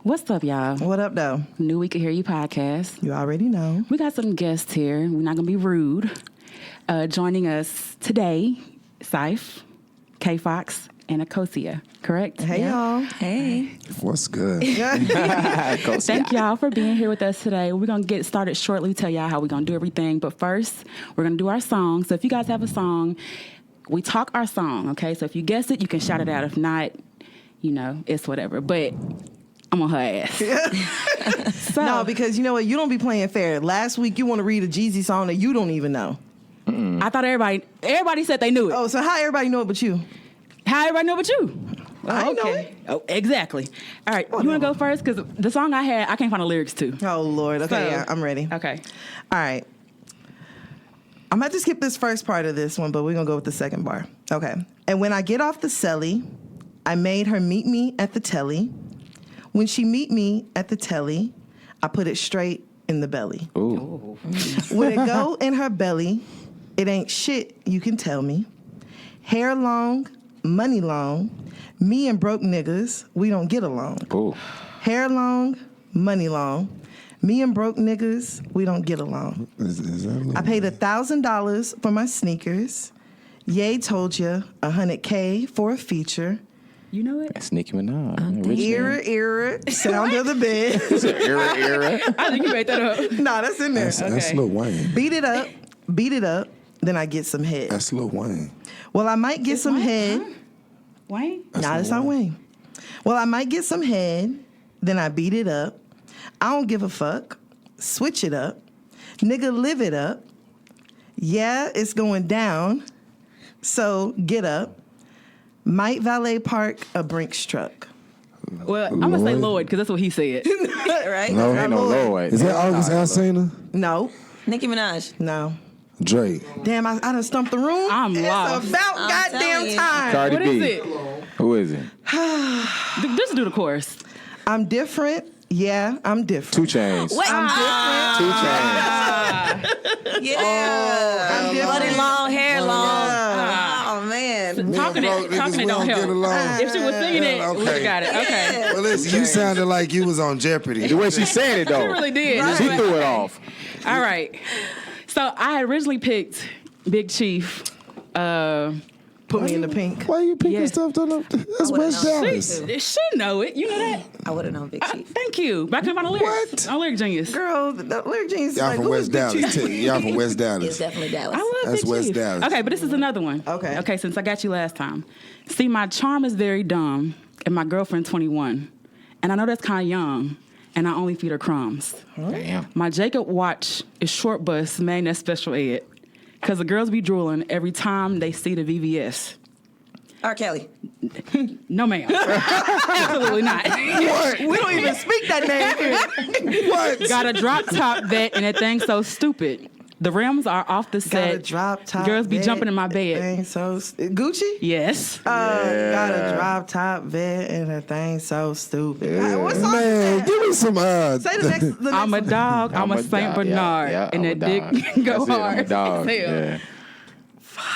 What's up, y'all? What up, though? New We Can Hear You podcast. You already know. We got some guests here. We're not going to be rude. Joining us today, Cyfa, K-Fox, and Aakosya, correct? Hey, y'all. Hey. What's good? Thank y'all for being here with us today. We're going to get started shortly, tell y'all how we're going to do everything. But first, we're going to do our song. So if you guys have a song, we talk our song, okay? So if you guess it, you can shout it out. If not, you know, it's whatever. But I'm on her ass. So, No, because you know what? You don't be playing fair. Last week, you want to read a Jeezy song that you don't even know. I thought everybody said they knew it. Oh, so how everybody know it but you? How everybody know but you? I know it. Oh, exactly. All right, you want to go first? Because the song I had, I can't find the lyrics to. Oh, Lord. Okay, So- yeah, I'm ready. Okay. All right. I'm about to skip this first part of this one, but we're going to go with the second bar. Okay. And when I get off the celly, I made her meet me at the telly. When she meet me at the telly, I put it straight in the belly. Ooh. When it go in her belly, it ain't shit, you can tell me. Hair long, money long, me and broke niggas, we don't get along. Ooh. Hair long, money long, me and broke niggas, we don't get along. Is that I paid $1,000 for my sneakers. Ye told you $100K for a feature. You know it? That's Nicki Minaj. Era, sound of the bed. Era. I think you made that up. Nah, that's in there. That's Lil Wayne. Beat it up, then I get some head. That's Lil Wayne. Well, I might get some head. Wayne? Nah, that's not Wayne. Well, I might get some head, then I beat it up. I don't give a fuck. Switch it up. Nigga, live it up. Yeah, it's going down. So get up. Might valet park a Brinks truck. Well, I'm going to say Lloyd because that's what he said. Right? No, ain't no Lloyd. Is that August Alsina? No, Nicki Minaj. no. Drake. Damn, I done stumped the room. I'm lost. It's about I'm goddamn telling you. time. Cardi What B. is it? Who is it? Just do the chorus. I'm different. Yeah, I'm different. 2 Chainz. Wait. I'm different. Yeah. I'm different. Money long, hair long. Yeah. Oh, man. Talking it don't help. If she was singing it, we would have got it. Okay. Well, listen, you sounded like you was on Jeopardy. The way she said it, though. She really did. She threw it off. All right. So I had originally picked Big Chief. Put me in the pink. Why you picking Yeah. stuff that that's would've West known. Dallas? She know it. You know that? I would have known Big Chief. Thank you. But I couldn't find the lyrics. What? I'm Lyric Genius. Girl, the lyric genius is Y'all like, from who is West Big Dallas. Chief? too. Y'all from West It's Dallas. definitely Dallas. I love That's Big West Chief. Dallas. Okay, but this is another one. Okay. Okay, since I got you last time. See, my charm is very dumb, and my girlfriend 21. And I know that's kind of young, and I only feed her crumbs. Damn. My Jacob watch is short bus, man, that's special ed. Because the girls be drooling every time they see the VVS. R. Kelly. No, ma'am. Absolutely not. We don't even speak that name here. What? Got a drop top vet, and that thing's so stupid. The rims are off the Got set. a drop top. Girls be vet. jumping in my bed. Thing so Gucci? Yes. Got a drop top vet and a thing so stupid. What song is Man, that? give me some Say the next I'm a one. dog. I'm a Saint dog. Bernard, Yeah, and I'm that a dick dog. go That's it, I'm hard. a dog. as hell. Yeah.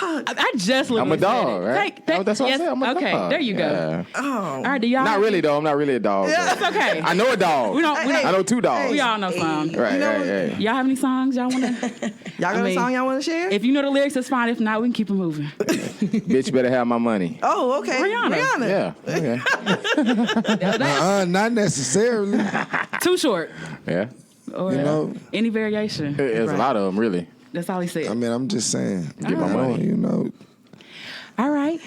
I just I'm a literally dog, said it. right? Thank- That's what yes, I said. I'm a okay, dog. there you go. Yeah. Oh. All right, do y'all? Not really, though. I'm not really a dog. Yeah. though. It's okay. I know a dog. We don't. I know 2 dogs. We all know some. Right, You know right, what? right. Y'all have any songs y'all want to? Y'all got I mean, a song y'all want to share? If you know the lyrics, it's fine. If not, we can keep it moving. Bitch better have my money. Oh, okay. Rihanna. Yeah. Okay. Not necessarily. Too short. Yeah. Or You know, any variation. There's a lot of them, really. That's all he said. I mean, I'm just saying. Get my money. You know. All right.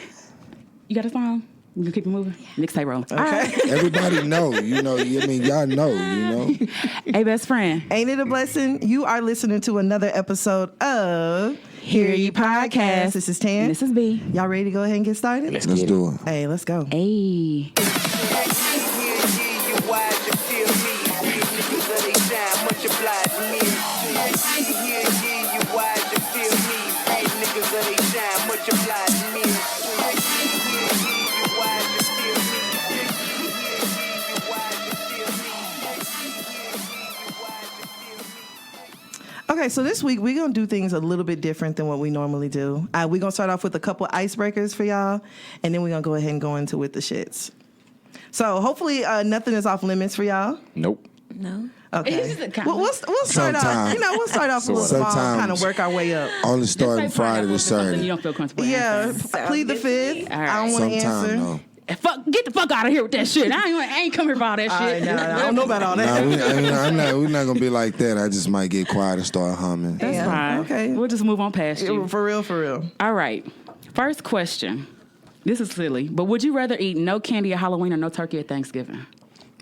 You got a song? We can keep it moving. Mixtape roll. Okay. All right. Everybody know. You know. I mean, y'all know. You know. Hey, best friend. Ain't it a blessing? You are listening to another episode of Hear You Podcast. This is Tan. This is B. Y'all ready to go ahead and get started? Let's Let's get do it. Hey, let's go. Hey. Okay, so this week we're going to do things a little bit different than what we normally do. We're going to start off with a couple icebreakers for y'all, and then we're going to go ahead and go into with the shits. So hopefully nothing is off limits for y'all. Nope. No. Okay. It's just a kind We'll start off. Sometimes. We'll start off a little small, Sometimes. kind of work our way up. Only starting Friday to You Saturday. don't feel comfortable. Yeah, answering. plead the fifth. All right. I don't want to Sometimes, answer. no. Get the fuck out of here with that shit. I ain't come here for all that shit. I don't know about all that. We're not gonna be like that. I just might get quiet and start humming. That's Yeah. fine. Okay. We'll just move on past you. For real. All right. First question. This is silly, but would you rather eat no candy at Halloween or no turkey at Thanksgiving?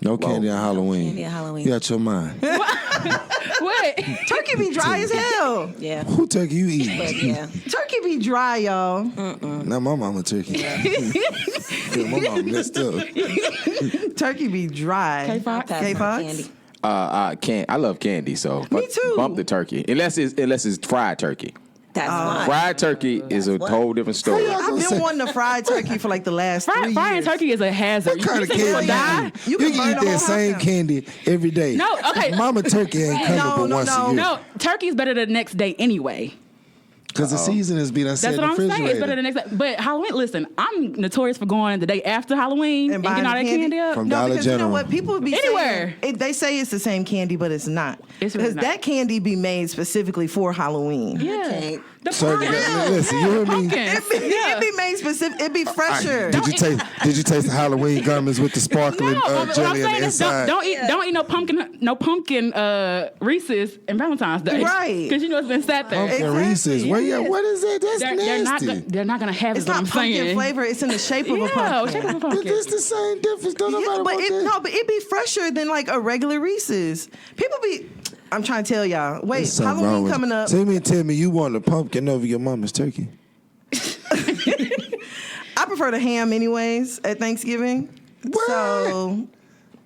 No candy on Halloween. Candy on Halloween. You got your mind. What? Turkey be dry as hell. Yeah. Who turkey you eat? But yeah. Turkey be dry, y'all. Not my mama turkey. Yeah, my mama messed up. Turkey be dry. K-Fox? Pass my K-Fox? candy. I love candy, so Me too. Bump the turkey, unless it's fried turkey. That's fine. Fried turkey is a what? whole different story. I've been wanting a fried turkey for like the last 3 years. Frying turkey is a hazard. What kind of You think candy you'll die? you You eat? You can burn can the eat whole that same house candy every day. No, okay. Mama turkey ain't coming No, but no, once no. a year. No, turkey's better the next day anyway. Because the season has been That's set what in I'm the saying. It's better refrigerator. the next day. But Halloween, listen, I'm notorious for going the day after Halloween and buying getting all that candy up. From No, Dollar because you know General. what? People be Anywhere. saying they say it's the same candy, but it's not. It's really Because not. that candy be made specifically for Halloween. Yeah. Okay. The So, pumpkin. listen, you hear me? Pumpkins. It be made specific. It be fresher. Did you taste the Halloween gummies with the sparkling what I'm jelly on saying the is inside? don't eat no pumpkin Reese's and Valentine's Day. Right. Because you know it's been sat there. Pumpkin Exactly. Reese's. What is that? That's They're nasty. they're not gonna have It's it. What I'm not pumpkin saying. flavor. It's in the shape of a Yeah, pumpkin. shape of a But pumpkin. it's the same difference. Don't Yeah, nobody but want that. but it be fresher than like a regular Reese's. People be. I'm trying to tell y'all. Wait, There's something wrong Halloween with coming it. up. So you mean tell me you want a pumpkin over your mama's turkey? I prefer the ham anyways at Thanksgiving. What? So,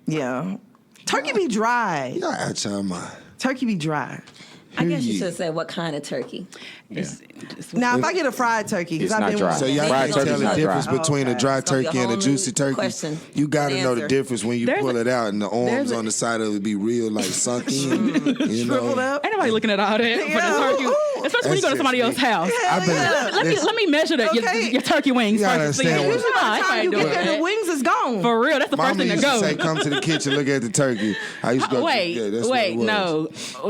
yeah. Turkey be dry. Y'all out your mind. Turkey be dry. I guess you Period. should have said what kind of turkey. Now, if I get a fried turkey, because It's I've not been dry. So wanting- y'all Fried can't turkey's tell the not difference dry. between a Okay. dry It's gonna be turkey a and a whole juicy new turkey. question. You got to Good know the answer. difference when you There's pull a- it out and the there's arms a- on the side of it be real like sunk in. You shriveled know. up. Ain't nobody looking at all that for Yeah, the turkey. ooh. Especially when you go to somebody else's house. I've been, Let me measure Okay. your turkey wings You gotta first. and see. understand what- Usually by the time you get there, the wings is gone. For real, that's the first Mama thing to used to go. say, "Come to the kitchen, look at the turkey." I used to go. Wait, yeah, that's what it was.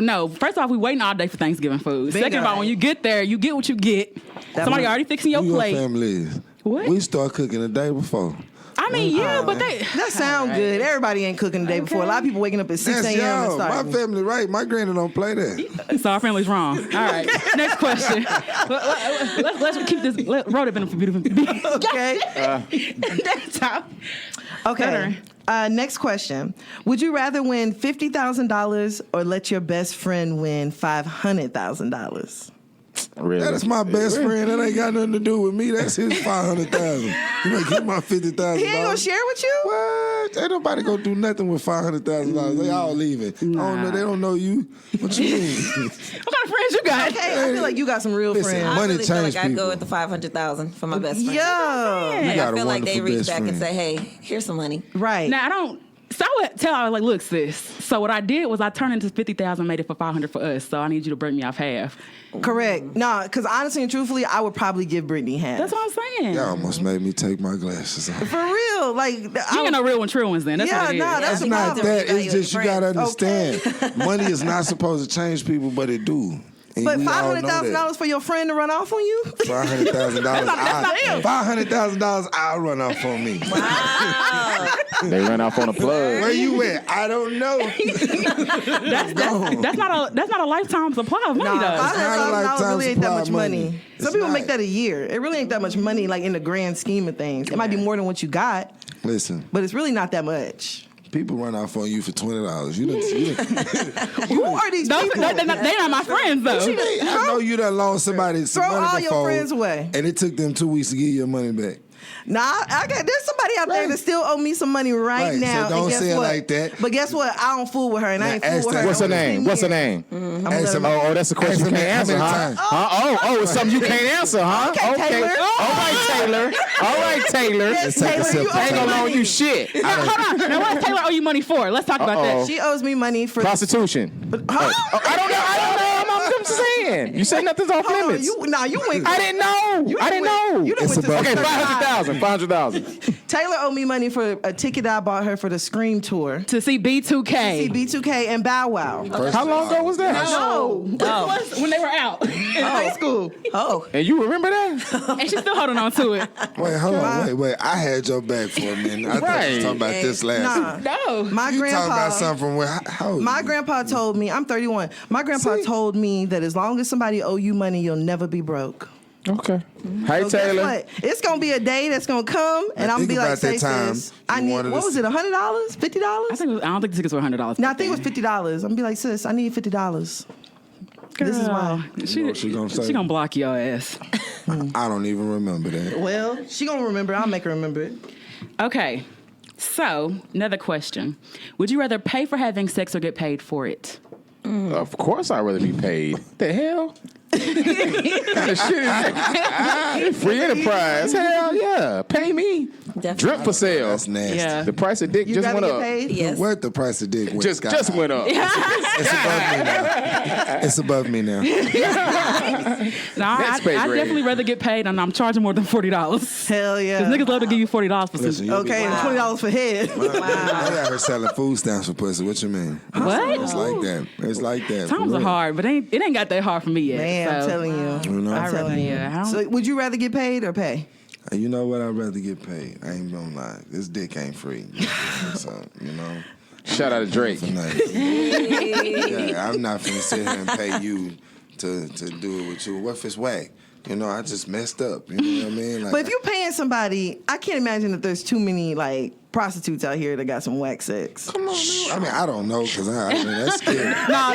no. First off, we waiting all day for Thanksgiving food. Bingo. Second of all, when you get there, you get what you get. Somebody part. already fixing your Who plate. your family is? What? We start cooking the day before. I mean, yeah, but they. That sound good. Everybody ain't cooking the day before. A lot of people waking up at 6 That's a.m. and y'all. My starting. family, right? My granny don't play that. So our family's wrong. All right, next question. Let's keep this. Roll it in a beautiful. Okay. That's how. Okay. Next question. Would you rather win $50,000 or let your best friend win $500,000? Really? That is my best friend. That ain't got nothing to do with me. That's his 500,000. You might get my $50,000. He ain't gonna share with you? What? Ain't nobody gonna do nothing with $500,000. They all leaving. I don't know. They don't know you. What you mean? What kind of friends you got? Okay, I feel like you got some real Listen, friends. I Money really feel like change I'd people. go with the 500,000 for my best friend. Yeah. You Like, got I a feel like they wonderful reach best back and friend. say, "Hey, here's some money." Right. Now I don't. So I would tell her like, look, sis. So what I did was I turned into 50,000, made it for 500 for us. So I need you to break me off half. Correct. No, because honestly and truthfully, I would probably give Brittany half. That's what I'm saying. Y'all almost made me take my glasses off. For real. Like, You ain't got no real and true ones then. That's Yeah, what it is. nah, that's It's the not problem. that. Value It's just you your gotta friends. understand. Money is not supposed to change people, but it do. And But we all know that. $500,000 for your friend to run off on you? $500,000. That's not him. $500,000. I'll run off on me. They run off on a plug. Where you at? I don't know. That's not a lifetime supply of money Nah, though. not a $500,000 lifetime really ain't that supply much of money. money. Some It's people not. make that a year. It really ain't that much money, like in the grand scheme of things. It might be more than what you got, Listen, but it's really not that much. people run off on you for $20. You done, Who are these Those, people? they're not my friends though. I know you done loaned somebody some Throw money all your before, friends away. and it took them 2 weeks to get your money back. Nah, there's somebody out there Right. that still owe me some money right Right, so now. don't and guess say it what? like that. But guess what? I don't fool with her, and I ain't Now, fool ask with that- her. What's her over the name? 10 What's her years. name? Ask them- Oh, that's a question you ask can't them answer, how huh? many times. Oh, it's something you can't answer, huh? Okay, Okay. Taylor. All right, Taylor. All right, Taylor. Yes, Let's take a Taylor, sip. you I ain't owe gonna me loan money. you shit. Now, hold on. Now, what does Taylor owe you money for? Let's talk about Uh-oh. that. She owes me money for. Prostitution. Huh? I don't know. I'm saying. You said nothing's off Hold on, limits. you went. I didn't know. I didn't know. You done It's went to above- Okay, 500,000. 500,000. Taylor owed me money for a ticket I bought her for the Scream tour. To see B2K. See B2K and Bow Wow. How long ago was that? No, When they were out. in high school. Oh, And you remember that? And she's still holding on to it. Wait, hold on. Wait. I had your back for a minute. I thought you Right. was talking about this last. Nah, No. my You talking about grandpa. something from where? How old My you? grandpa told me, I'm 31. My grandpa told me that as long as somebody owe you money, you'll never be broke. Okay. Hey, So guess Taylor. what? It's gonna be a day that's gonna come, and I'm gonna think be like, about that say, time sis, you I need. wanted What to was it? $100? $50? I don't think the tickets were $100. No, I think it was $50. I'm gonna be like, sis, I need $50. This is why. You know what she gonna say? She gonna block your ass. I don't even remember that. Well, she gonna remember. I'll make her remember it. Okay. So, another question. Would you rather pay for having sex or get paid for it? Of course I'd rather be paid. The hell? Kind of shit is that? Free enterprise. Hell yeah. Pay me. Definitely. Drip for sale. That's nasty. Yeah. The price of dick You just gotta went get up. paid. yes. What the price of dick went? Just went up. It's above me now. It's above me now. No, Next page, I'd Ray. definitely rather get paid, and I'm charging more than $40. Hell yeah. Because niggas love to give you $40 for Listen, some. you'll be Okay, and lying. $20 for head. I got her selling food stamps for pussy. What you mean? What? It's like that. It's like that. Times for are real. hard, but it ain't got that hard for me yet. Man, I'm so. telling you. You know? I'm telling you. yeah, I don't- So, would you rather get paid or pay? You know what? I'd rather get paid. I ain't gonna lie. This dick ain't free. So, you know. Shout out to Drake. For nothing. Yeah, I'm not finna sit here and pay you to do it with you. What if it's whack? You know, I just messed up. You know what I mean? Like, But if you're paying somebody, I can't imagine that there's too many like prostitutes out here that got some whack sex. come on, man. I mean, I don't know because I mean that's scary.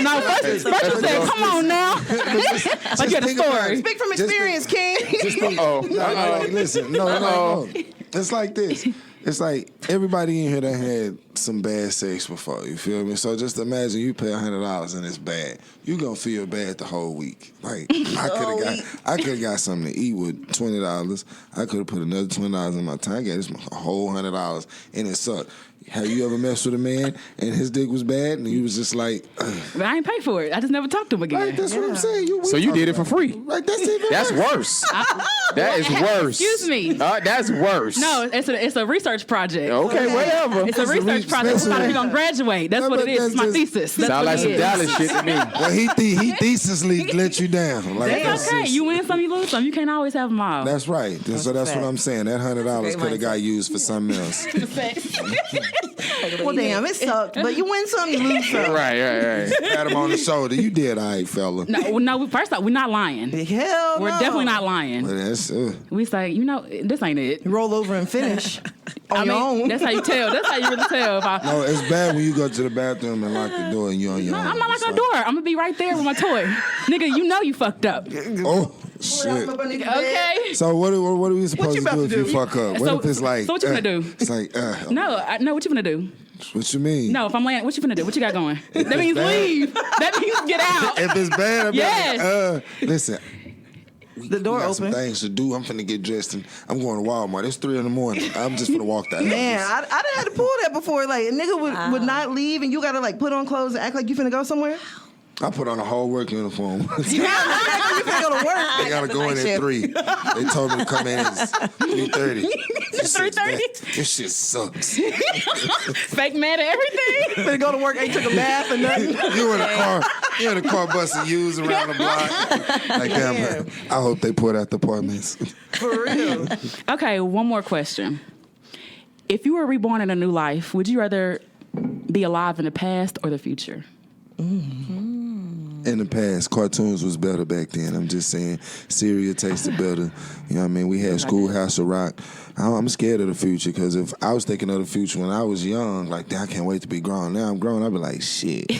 No, first you said, come on now. Like you had a think about story. it. Speak from Just experience, King. Just think, Uh-oh. no, like, listen, no. It's like this. It's like everybody in here that had some bad sex before. You feel me? So just imagine you pay $100 and it's bad. You gonna feel bad the whole week. Like I could have got something to eat with $20. I could have put another $20 in my tank. I got this whole $100 and it sucked. Have you ever messed with a man and his dick was bad and he was just like, But I ain't pay for it. I just never talked to him again. right, that's what I'm saying. So you did it for free. Right, that's even That's worse. worse. That is worse. Excuse me. That's worse. No, it's a research project. Okay, whatever. It's a research project. We're about to be gonna graduate. That's No, what but it is. It's my that's just- thesis. That's Sound what like it some is. Dallas shit to me. Well, he thesisly let you down. Like, It's okay. You win some, you lose some. You can't always have them all. That's right. So that's fact. what I'm saying. That $100 Great could have got used for something else. Well, damn, it sucked. But you win some, you lose some. Right. Pat him on the shoulder. You did all right, fella. No. First off, we're not lying. Hell We're no. definitely not lying. But that's We say, this ain't it. Roll over and finish on your own. That's how you tell. That's how you really tell. If I, no. It's bad when you go to the bathroom and lock the door and you're on your no, own. I'm not locking the door. I'm gonna be right there with my toy, nigga. You know you fucked up. Oh shit. Okay. So what are we supposed you to about do if to you do? fuck up? What So- if it's like? so what you gonna do? It's like No, what you gonna do? what you mean? No, if I'm laying, what you gonna do? What you got going? That means leave. That means get out. If it's bad, I'm Yes. like, listen. The door we got some open. things to do. I'm finna get dressed and I'm going to Walmart. It's 3 a.m. I'm just finna walk that. Man, I done had to pull that before. Like, a nigga would not leave, and you gotta like put on clothes and act like you finna go somewhere. I put on a whole work uniform. You finna go to work. They gotta go in at 3. They told me to come in at 3:30. 3:30? This shit sucks. Fake mad at everything. Finna go to work, ain't took a bath or nothing. You in the car busting U's around the block. Like, damn, I hope they put out the apartments. For real. Okay, one more question. If you were reborn in a new life, would you rather be alive in the past or the future? In the past, cartoons was better back then. I'm just saying, cereal tasted better. You know what I mean? We had Schoolhouse of Rock. I'm scared of the future because if I was thinking of the future when I was young, like, damn, I can't wait to be grown. Now I'm grown, I'd be like, shit.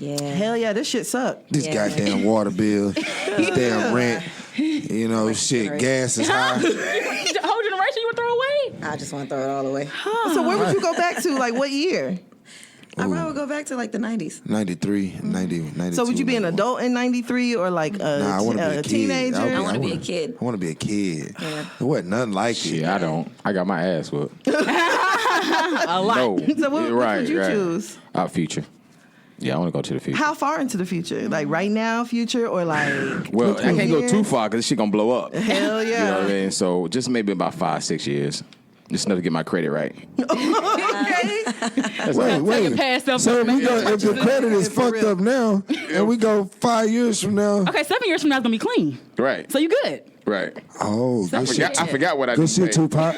Yeah. Hell yeah, this shit suck. This Yeah. goddamn water bill, this damn rent, you know, shit, gas is high. Whole generation you would throw away? I just want to throw it all away. So where would you go back to? Like, what year? I probably would go back to like the 90s. 93, 90, 92. So would you be an adult in '93 or like Nah, I want to be a kid. teenager? I wanna be a kid. I want to be a kid. Yeah. There wasn't nothing like Shit, it. I don't. I got my ass whooped. A lot. No. So what right, would you right. choose? Future. Yeah, I want to go to the future. How far into the future? Like right now, future, or like? Well, I can't go years? too far because this shit gonna blow up. Hell yeah. You know what I mean? So just maybe about 5-6 years. Just enough to get my credit right. Okay. Wait. Past them So if we go, if the credit is For fucked real. up now, and we go 5 years from now, Okay, 7 years from now it's gonna be clean. Right. So you good. Right. oh, I good shit. forgot what I Good just shit, said. Tupac.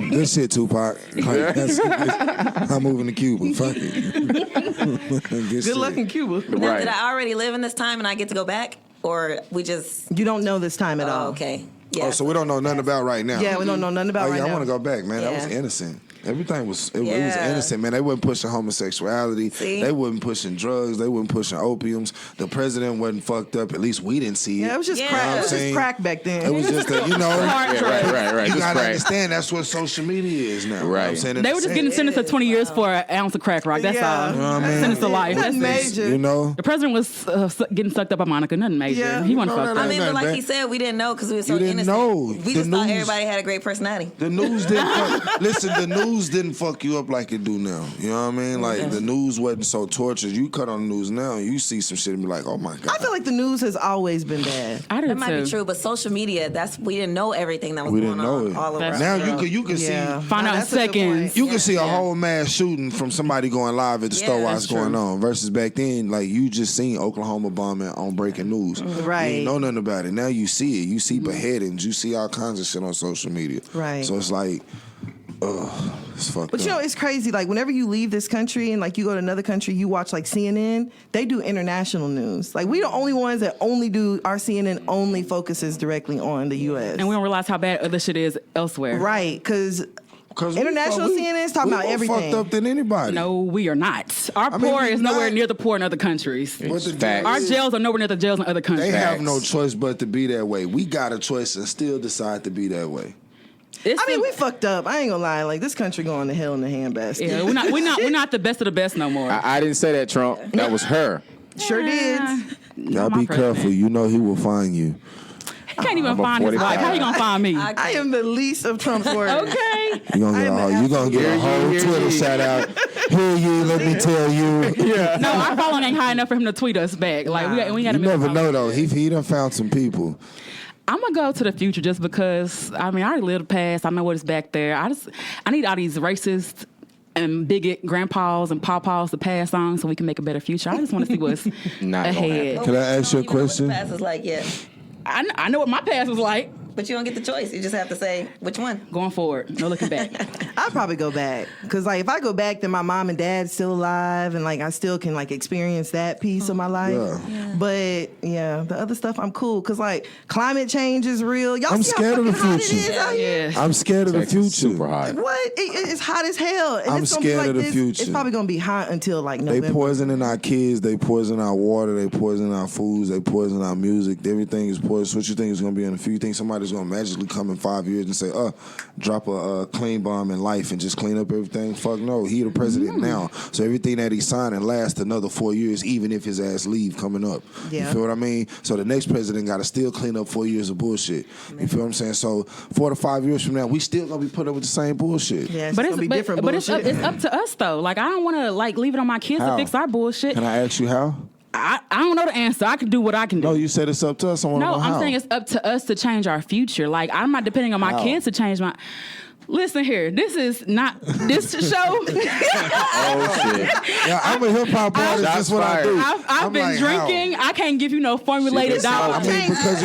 Good shit, Tupac. Like, I'm moving to Cuba. Fuck it. Good luck in Cuba. Now, Right. did I already live in this time and I get to go back? Or we just... You don't know this time at all. Oh, okay. Yeah. Oh, so we don't know nothing about right now. Yeah, we don't know nothing about Oh, right yeah, now. I want to go back, man. That Yeah. was innocent. Everything was it was Yeah. innocent, man. They wasn't pushing homosexuality. See? They wasn't pushing drugs. They wasn't pushing opiums. The president wasn't fucked up. At least we didn't see it. Yeah, it was just Yeah. crack. It was I'm just saying- crack back then. It was just a, Hard Yeah, right. You Just gotta crack. understand that's what social media is now. You know what I'm Right. saying? They were just getting sentenced to 20 years for an ounce of crack rock. That's Yeah. all. You know what I mean? Sentenced to life. That's Nothing it. major. You know? The president was getting sucked up by Monica. Nothing major. Yeah. He wasn't No, fucked no, up. I mean, but like Nothing he bad. said, we didn't know because we were so You didn't innocent. know. We The just thought news- everybody had a great personality. The news didn't listen, the news didn't fuck you up like it do now. You know what I mean? Like the news wasn't so tortured. You cut on the news now, you see some shit and be like, oh my God. I feel like the news has always been bad. I do That might too. be true, but social media, we didn't know everything that was We going didn't know on it. all That's around. Now you can Yeah. see Find out in That's a good seconds. point. you can see a whole mass shooting from somebody going live at the store while that's it's going true. on. Versus back then, like you just seen Oklahoma bombing on breaking news. Right. You ain't know nothing about it. Now you see it. You see beheadings. You see all kinds of shit on social media. Right. So it's like, it's fucked But up. you know, it's crazy. Like whenever you leave this country and like you go to another country, you watch like CNN. They do international news. Like we the only ones that only do our CNN only focuses directly on the U.S. And we don't realize how bad other shit is elsewhere. right, because 'Cause international CNN's talking we about more everything. fucked up than anybody. No, we are not. Our I mean, poor we is nowhere not. near the poor in other countries. But the Facts. Our jails are nowhere near the jails in other countries. They have Facts. no choice but to be that way. We got a choice and still decide to be that way. It's I mean, the- we fucked up. I ain't gonna lie. Like this country going to hell in the handbasket. yeah, we're not the best of the best no more. I didn't say that, Trump. That was her. Sure did. Y'all my be president. careful. You know he will find you. He can't even I'm a find his 45. wife. How you gonna find me? I am the least of Trump's words. Okay. You gonna get I am you gonna get a whole Hear ye, Twitter hear ye. shout out. Hear you, let me tell you. No, our following ain't high enough for him to tweet us back. Like we got You never know though. He done found some people. I'm gonna go to the future just because I mean I already lived the past. I know what is back there. I need all these racist and bigot grandpas and pawpaws to pass on so we can make a better future. I just want to see what's Not gonna ahead. happen. Can I ask you a don't even know what question? the past is like yet. I know what my past was like. But you don't get the choice. You just have to say which one. Going forward, no looking back. I'd probably go back because like if I go back, then my mom and dad's still alive, and like I still can like experience that piece of my life. Yeah. But yeah, the other stuff I'm cool because like climate change is real. Y'all I'm see scared how of the fucking hot it future. is out here? Yeah. I'm scared of the Texas is future. super hot. What? It's hot as hell. And I'm it's gonna be scared like of the this. future. It's probably gonna be hot until like They November. poisoning our kids. They poison our water. They poison our foods. They poison our music. Everything is poison. What you think is going to be in the future? You think somebody's going to magically come in 5 years and say, drop a clean bomb in life and just clean up everything? Fuck no. He the president now. So everything that he's signing lasts another 4 years, even if his ass leave coming up. Yeah. You feel what I mean? So the next president got to still clean up 4 years of bullshit. You feel what I'm saying? So 4 to 5 years from now, we still going to be put up with the same bullshit. Yeah, it's But gonna be different but it's bullshit. up to us though. Like I don't want to like leave it on my kids How? to fix our bullshit. Can I ask you how? I don't know the answer. I can do what I can do. No, you said it's up to us. I want to No, know how. I'm saying it's up to us to change our future. Like I'm not depending on my How? kids to change my. Listen here, this is not this show. Oh shit. Yeah, I'm a hip hop artist. Shots That's what I do. fired. I've I'm been like, how? drinking. I can't give you no formulated Shit, that's dollars. I mean, because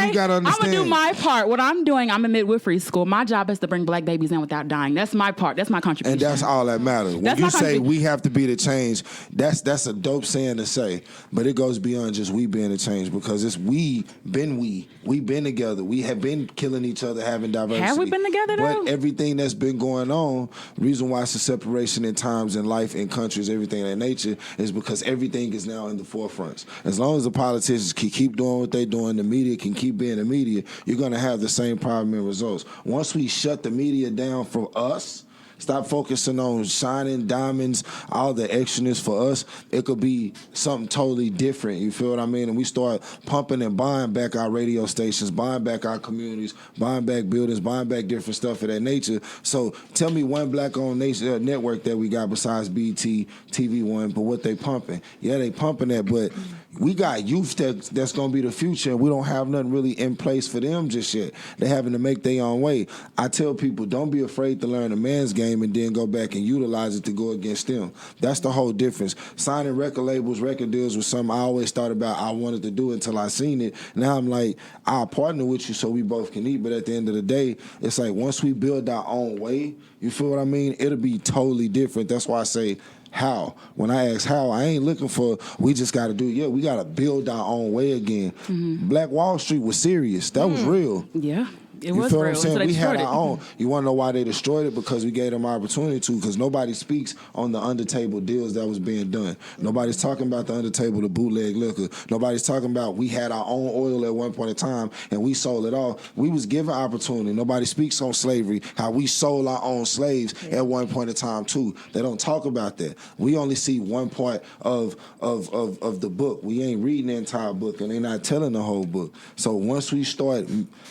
you got to I'm understand. gonna do my part. What I'm doing, I'm in midwifery school. My job is to bring black babies in without dying. That's my part. That's my contribution. And that's all that matters. When That's you my say country. we have to be the change, that's a dope saying to say. But it goes beyond just we being the change because it's we been together. We have been killing each other, having diversity. Have we been together, though? But everything that's been going on, reason why it's a separation in times in life, in countries, everything of that nature, is because everything is now in the forefronts. As long as the politicians can keep doing what they're doing, the media can keep being the media, you're gonna have the same problem and results. Once we shut the media down for us, Stop focusing on shining diamonds, all the extraness for us. It could be something totally different. You feel what I mean? And we start pumping and buying back our radio stations, buying back our communities, buying back buildings, buying back different stuff of that nature. So tell me one black-owned network that we got besides BT, TV One, but what they pumping? Yeah, they pumping that, but we got youth that's going to be the future, and we don't have nothing really in place for them just yet. They're having to make their own way. I tell people, don't be afraid to learn a man's game and then go back and utilize it to go against them. That's the whole difference. Signing record labels, record deals was something I always thought about. I wanted to do until I seen it. Now I'm like, I'll partner with you so we both can eat, but at the end of the day, it's like once we build our own way, you feel what I mean? It'll be totally different. That's why I say, how? When I ask how, I ain't looking for, we just got to do, we got to build our own way again. Mm-hmm. Black Wall Street was serious. That was real. Yeah. It you was feel real. what I'm saying? So we had our own. You want to know why they destroyed it? Because we gave them opportunity to. Because nobody speaks on the under-table deals that was being done. Nobody's talking about the under-table, the bootleg liquor. Nobody's talking about we had our own oil at one point in time and we sold it all. We was given opportunity. Nobody speaks on slavery, how we sold our own slaves at one point in time too. They don't talk about that. We only see one part of the book. We ain't reading the entire book, and they're not telling the whole book. So once we start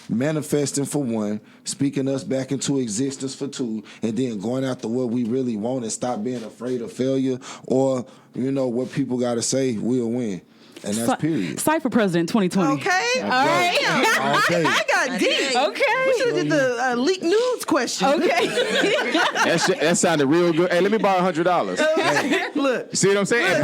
manifesting for one, speaking us back into existence for two, and then going after what we really want and stop being afraid of failure or, what people got to say, we'll win. And that's period. Cyfa President 2020. Okay. All right. Okay. I got deep. Okay. We should have did the leaked nudes question. Okay. That sounded real good. Hey, let me borrow $100. Look. See what I'm saying? And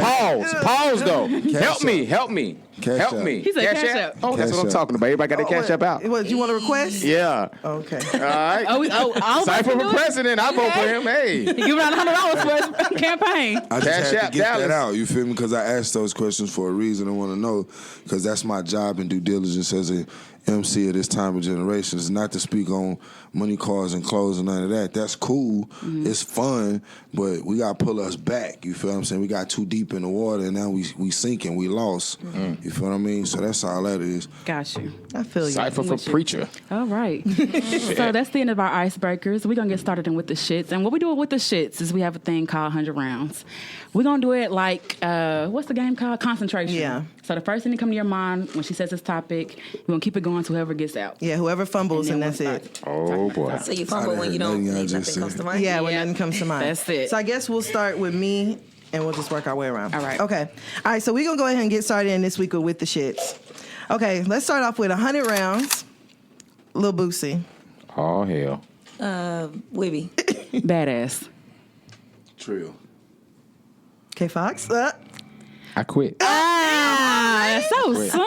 pause though. Help me. Cash Help me. He said cash out. Oh, that's what I'm talking about. Everybody got their cash app out. What, you want a request? Yeah. Okay. All right. Cyfa for president. I vote for him. Hey. He giving out $100 for his campaign. I just Cash had App to get Dallas. that out, you feel me? Because I asked those questions for a reason. I want to know, because that's my job and due diligence as a MC at this time of generation. Is not to speak on money, cars, and clothes and none of that. That's cool. Mm-hmm. It's fun, but we got to pull us back. You feel what I'm saying? We got too deep in the water, and now we sinking. We lost. Mm-hmm. You feel what I mean? So that's all that is. Got you. I feel you. Cyfa for preacher. All right. So that's the end of our icebreakers. We're going to get started in with the shits. And what we do with the shits is we have a thing called 100 rounds. We're going to do it like, what's the game called? Concentration. Yeah. So the first thing that comes to your mind when she says this topic, we're going to keep it going to whoever gets out. Yeah, whoever fumbles, and then that's we'll it. Oh, boy. So you fumble when you don't need nothing comes to mind? Yeah, when nothing comes to mind. That's it. So I guess we'll start with me, and we'll just work our way around. All right. Okay. All right, so we're going to go ahead and get started in this week with the shits. Okay, let's start off with 100 rounds. Lil Boosie. Oh, hell. Wibby. Badass. Trill. K Fox. I quit. So soon?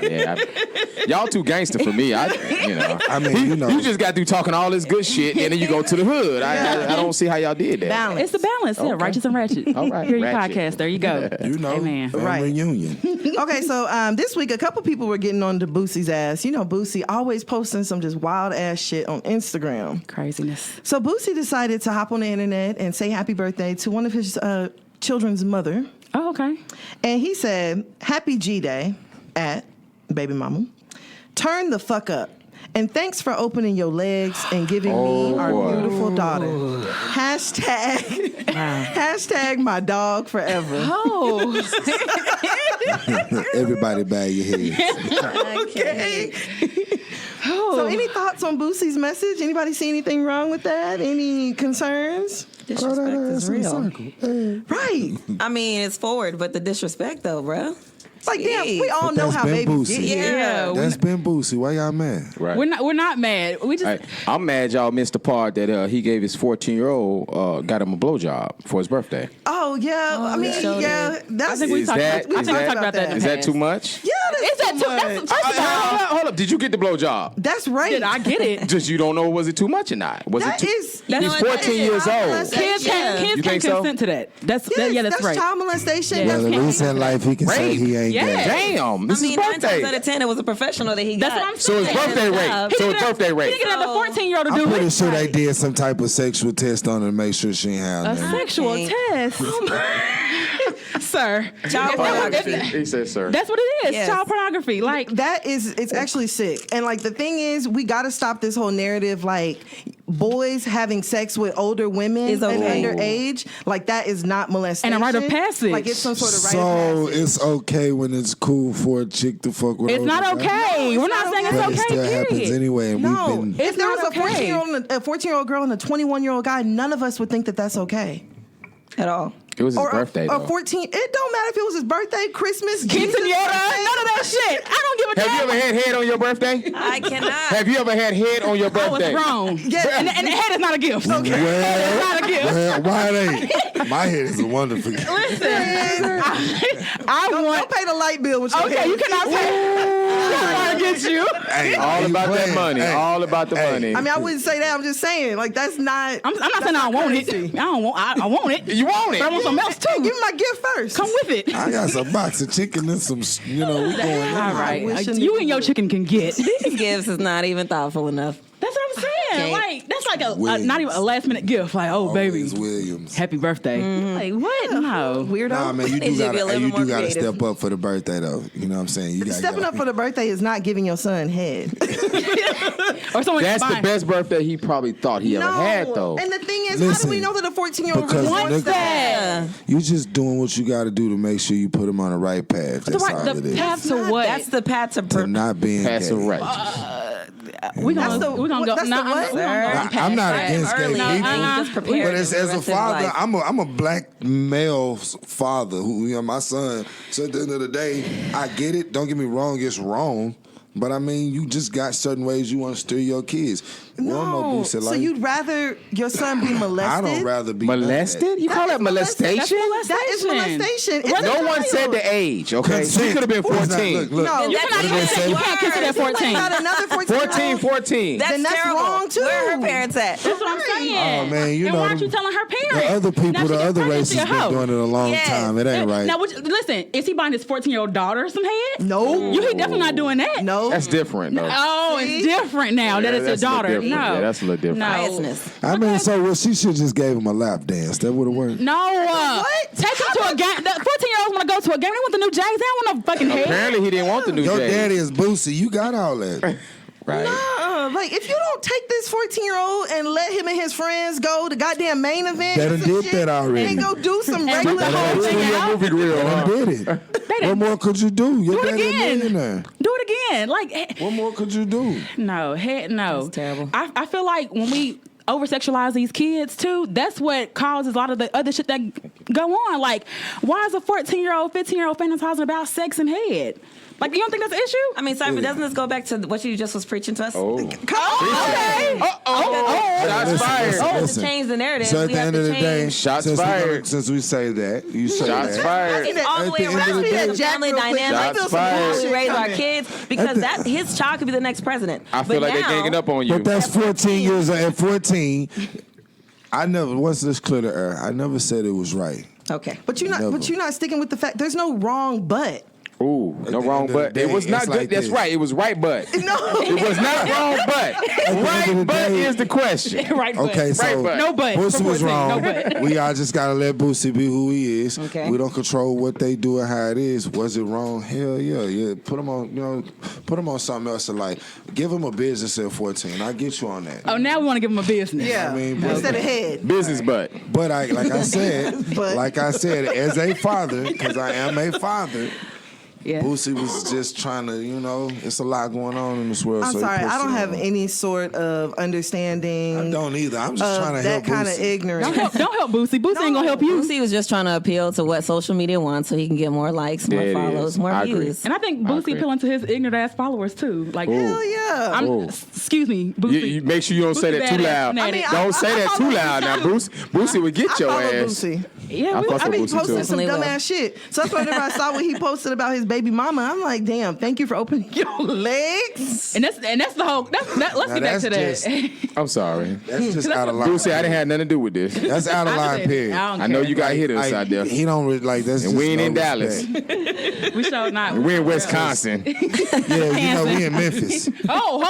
Yeah, y'all too gangster for me. I mean, you just got through talking all this good shit, and then you go to the hood. I don't see how y'all did that. Balance. It's the balance. Yeah, righteous and ratchet. All right, Hear your ratchet. podcast. There you go. Amen. Family Right. reunion. Okay, so this week a couple people were getting on to Boosie's ass. You know, Boosie always posting some just wild ass shit on Instagram. Craziness. So Boosie decided to hop on the internet and say happy birthday to one of his children's mother. Oh, okay. And he said, "Happy G-Day at baby mama. Turn the fuck up. And thanks for opening your legs and giving me our beautiful daughter. Hashtag my dog forever." Oh. Everybody bow your head. Okay. So any thoughts on Boosie's message? Anybody see anything wrong with that? Any concerns? Disrespect is real. Right. I mean, it's forward, but the disrespect though, bro. Like, damn, we all But know that's how been babies Boosie. get here. Yeah. That's been Boosie. Why y'all mad? Right. We're not mad. We just Hey, I'm mad y'all missed the part that he gave his 14-year-old got him a blowjob for his birthday. Oh, yeah. I mean, sure yeah. That's, I think we Is talked that- about, is that- about that in the Is that past. too much? yeah, that's Is that too too much. that's, first of all, Hold up. Did you get the blowjob? That's right. did I get it? Just you don't know, was it too much or not? Was That it too? is- You know He's what, that 14 is years old. molestation. Kids Yeah. can't You kids think can't so? consent to that. That's Yes, that's right. child molestation. Yeah. That's Well, at least in life he can say Rape. he ain't Yeah. gay. Damn, this I mean, is 9 birthday. times out of 10, it was a professional that he got. That's what I'm So it's saying. birthday rape. So it's birthday He rape. didn't get the 14-year-old to I'm do pretty it. sure they did some type of sexual test on her to make sure she ain't have A nothing. sexual Okay. test. Sir. Child pornography. He said, sir. That's what it is. Yes. Child pornography. Like That is, it's actually sick. And like the thing is, we got to stop this whole narrative. Like boys having sex with older women Is okay. and underage, like that is not molestation. And a rite of passage. Like it's some sort of rite So of passage. it's okay when it's cool for a chick to fuck with. It's older not guys? okay. We're not saying But it it's okay, still happens period. anyway. And No, we've been. if there was not a okay. 14-year-old girl and a 21-year-old guy, none of us would think that that's okay. At all. It was his birthday, Or though. 14. It don't matter if it was his birthday, Christmas, Quinceañera, none of that shit. I don't give a Have you damn. ever had head on your birthday? I cannot. Have you ever had head on your I was birthday? wrong. Yeah. And the head is not a gift. Well, It's not a gift. well, why it ain't? My head is a wonderful. I Don't want. pay the light bill with your Okay, head. you cannot say. I get you. Hey, All you about that playing. money. Hey, All about the money. I mean, I wouldn't say that. I'm just saying, like, that's not. I'm not saying I don't want it. I don't want. I want it. You want it. But I want something else Hey, too. give me my gift first. Come with it. I got some box of chicken and some, we going. All right. wish a You nigga and your would. chicken can get. These gifts is not even thoughtful enough. That's what I'm saying. Okay. Like that's like a Williams. not even a last minute gift. Like, oh baby, Always Williams. happy birthday. Like what? No. Weirdo. Nah, man, you They do should be a gotta, little you more do gotta creative. step up for the birthday though. You know what I'm saying? You gotta Stepping up for the birthday is not giving your son head. Or someone That's the buying- best birthday he probably thought he ever had, though. And the thing is, how Listen, do we know that a 14-year-old because really wants nigga- that? You just doing what you got to do to make sure you put him on the right path. That's all it The is. path to what? That's the path to To not being Passive gay. right. we gonna That's the- we gonna go. that's the Nah, what? we gonna go I'm not past against that. gay early. people. Just prepare But as for the a rest of father, life. I'm a black male father who, you know, my son. So at the end of the day, I get it. Don't get me wrong, it's wrong. But I mean, you just got certain ways you want to steer your kids. We don't know No. Boosie So like- you'd rather your son be molested? I don't rather be none of that. Molested? You call that molestation? That is molestation. It's What? a No one child. said the age, okay? She Consent. could have been Look, 14. look. No, You That's cannot what kiss they it. You say. can't kiss it at 14. About another 14, 14. That's Then that's terrible. wrong, too. Where are her parents at? That's what I'm saying. Oh, man, you and know why aren't them- you telling her parents? The other people, Now she the get other pregnant, races she a been hoe. doing it a long Yes. time. It ain't right. Now, listen, is he buying his 14-year-old daughter some head? No. You he definitely not doing that. No. That's different, though. Oh, See? it's different now that Yeah, it's your that's a little daughter. different. No. Yeah, that's a little different. No. Biasness. I mean, so well, she should just gave him a lap dance. That would have worked. No. What? Take him to a game. The 14-year-olds want to go to a game. They want the new Jays. They don't want no fucking head. Apparently, he didn't want the new Your J's. daddy is Boosie. You got all that. Right. Like, if you don't take this 14-year-old and let him and his friends go to goddamn main event, They done and some did shit, that already. And go do some And regular rip the whole shit. thing out. Movie reel, They huh? done did it. What more could you do? Your Do it daddy a again. millionaire. Do it again. Like, What more could you do? no, head no. That's terrible. I feel like when we over sexualize these kids too, that's what causes a lot of the other shit that go on. Like, why is a 14-year-old, 15-year-old fantasizing about sex and head? Like, you don't think that's an issue? I mean, Cyfa, doesn't this go back to what you just was preaching to us? Oh. Okay. Shots Listen, fired. listen, To listen. change the narrative, So at we the have end to of the change. day, Shots since fired. Since we say that, you say Shots that. fired. It's all the At way the end of around. the day- It's family Jack, real quick. dynamics. Shots How fired. we raise our Coming. kids because that his child could be the next president. I feel But like they're now- ganging up on you. But that's 14 years old. At 14, I never. What's this clear to air? I never said it was right. Okay. But you're not. Never. But you're not sticking with the fact. There's no wrong but. Ooh, no the wrong end of but. the It day, was not it's good. like That's this. right. It was right but. No. It was not wrong but. the end of Right the but day- is the question. Right, but. Okay, so Right, but. No but. Boosie For was 14, wrong. no but. We all just gotta let Boosie be who he is. Okay. We don't control what they do and how it is. Was it wrong? Hell yeah. Put him on, put him on something else. Like, give him a business at 14. I get you on that. Oh, now we want to give them a business. Yeah. I mean, but- Instead of head. Business but. But like I said, But- as a father, because I am a father. Yeah. Boosie was just trying to, it's a lot going on in this world. I'm so he sorry. pushed I don't it have on. any sort of understanding. I don't either. I'm just trying to that help kind of Boosie. ignorance. Don't help Boosie. Boosie ain't gonna help you. Boosie was just trying to appeal to what social media wants so he can get more likes, more There it follows, is. more I agree. views. And I think I Boosie agree. appealing to his ignorant ass followers too. Like, Hell yeah. I'm, Oh. excuse me, Boosie. You make sure you don't say Boosie that too badass loud. fanatic. I mean, Don't say that too follow loud now, Boosie would get I your follow ass. Boosie. Yeah, we, fuck I with be Boosie, too. posting some Definitely will. dumbass shit. So that's whenever I saw what he posted about his baby mama, I'm like, damn, thank you for opening your legs. and that's the whole. Let's Now get back to that. that's I'm sorry. That's just out of line. Boosie, I didn't have nothing to do with this. That's out of line, period. I know you got hitters out there. He don't really like that's. And just we ain't no in Dallas. respect. We showed not. We're in Wisconsin. Yeah, we in Memphis,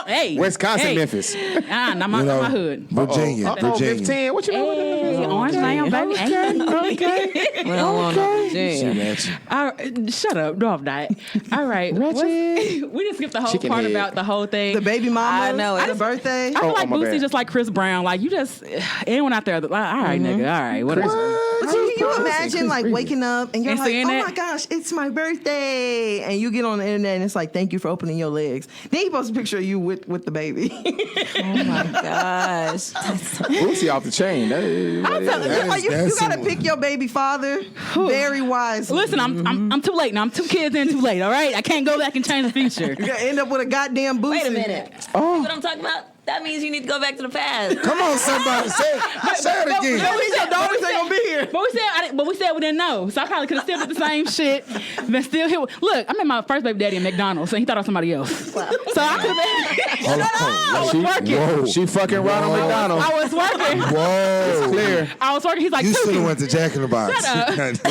Hey, Wisconsin, hey. Memphis. Not my, not my hood. Virginia, Uh-oh, Virginia. 15. What you know? Hey, Orange Lamb, baby. Okay. We don't want to. She matching. All right, shut up. No, I'm not. All right. We just skipped the whole Chicken part head. about the whole thing. The baby mama. I know, The it's- birthday. I feel like my Boosie bad. just like Chris Brown. Like, you just, anyone out there, like, all right, nigga, all right, whatever. Can you imagine like waking up and you're And like, seeing oh that? my gosh, it's my birthday. And you get on the internet and it's like, thank you for opening your legs. Then you post a picture of you with the baby. Oh my gosh. Boosie off the chain. That is what it is. You that's gotta some- pick your baby father very wisely. Listen, I'm too late now. I'm 2 kids in too late, all right? I can't go back and change the future. You're gonna end up with a goddamn Boosie. Wait a minute. See what I'm talking about? That means you need to go back to the past. Come on, somebody. Say it again. That means your daughters ain't gonna be here. But we said we didn't know, so I probably could have still did the same shit. Been still here. Look, I met my first baby daddy in McDonald's, and he thought I was somebody else. Wow. So I could have been. I was working. Whoa. She fucking Ronald McDonald. I was working. Whoa. Clear. I was working. He's like, You should have Tuki. went to Jack in the Box. Shut up. Like,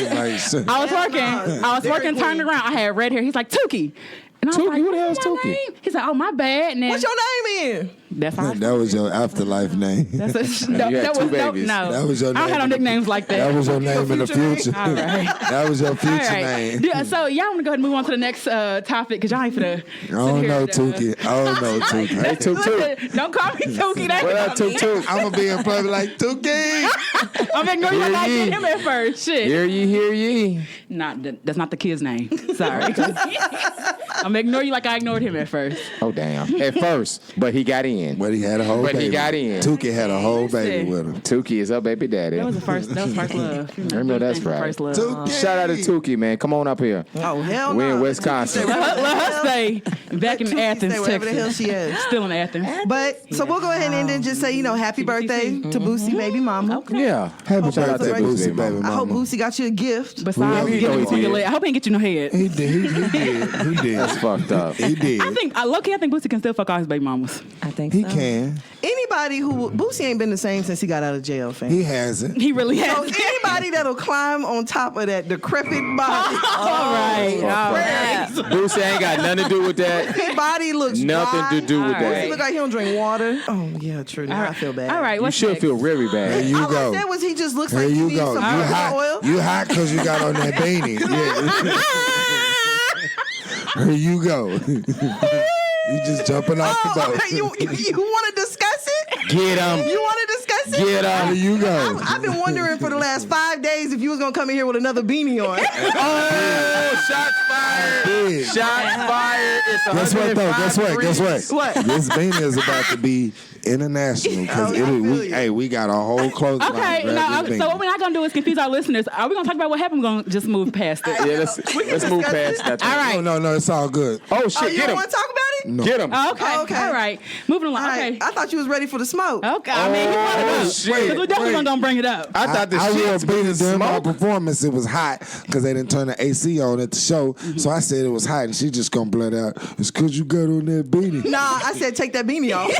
I was working, turned around. I had red hair. He's like, Tuki. And I was Tuki? like, Who the hell's "What's my Tuki?" name?" He's like, oh, my bad. And then, What's your name in? that's how I that was your afterlife name. That's a, You had two was babies. no. That was your I don't name have no in the- nicknames like that. That was your name in the future. All right. That was your future All right. name. Yeah, so y'all want to go ahead and move on to the next topic because y'all ain't finna. I don't know, Tuki. I don't know, Tuki. Hey, Toot Toot. Listen, don't call me Tuki. That What up, Toot Toot? I'm gonna be in public like Tuki. I'm ignoring you like I Hear did ye. him at first. Shit. Hear ye, hear ye. That's not the kid's name. Sorry. I'm ignoring you like I ignored him at first. Oh, damn. At first, but he got in. But he had a whole But baby. he got in. Tuki had a whole baby Listen. with him. Tuki is her baby daddy. That was first love. I know that's right. First love. Tuki. Shout out to Tuki, man. Come on up here. Oh hell We no. in Wisconsin. Let her stay back in Tuki Athens, stay wherever the hell Texas. she is. Still in Athens. But so we'll go ahead and then just say, happy birthday to Boosie baby mama. Yeah. Happy Shout out to Boosie, baby I hope mama. Boosie got you a gift. Besides He getting know he between your did. legs. I hope he ain't get you no head. He did. He did. That's fucked up. He did. I think Boosie can still fuck all his baby mamas. I think He so. can. Anybody Boosie ain't been the same since he got out of jail, fam. He hasn't. He really So has. anybody that'll climb on top of that decrepit body, All right. All right. Boosie ain't got nothing to do with that. his body looks Nothing dry. to do with All Boosie right. look like he don't drink water. Oh yeah, true. Now I feel bad. All right. You What's should next? feel really There bad. you All I go. said was he just looks There like he you needs go. some You coconut hot. oil. You hot because you got on that beanie. Yeah. Here you go. You just jumping off the Oh, boat. okay. You want to discuss it? Get him. You want to discuss it? Get Here him. you go. I've been wondering for the last 5 days if you was gonna come in here with another beanie on. Oh, shots fired. Big. Shots fired. It's Guess what though? 105 Guess what? What? This beanie is about to be international because Oh, I feel you. we got a whole clothesline. Okay, grab this so beanie. what we're not gonna do is confuse our listeners. Are we gonna talk about what happened? We're gonna just move past it. Yeah, let's move past that. All right. No, it's all good. Oh shit, Oh, you get don't him. want to talk about it? No. Get him. Oh, okay. Oh, okay. All right. Moving along. All right. Okay. I thought you was ready for the smoke. Okay. I mean, he brought it Oh, up. shit. Because we definitely Wait. gonna bring it up. I thought the I wore a shit's beanie during my smoke. performance. It was hot because they didn't turn the AC on at the show. So I said it was hot, and she just gonna blurt out, "It's because you got on that beanie." Nah, I said take that beanie off.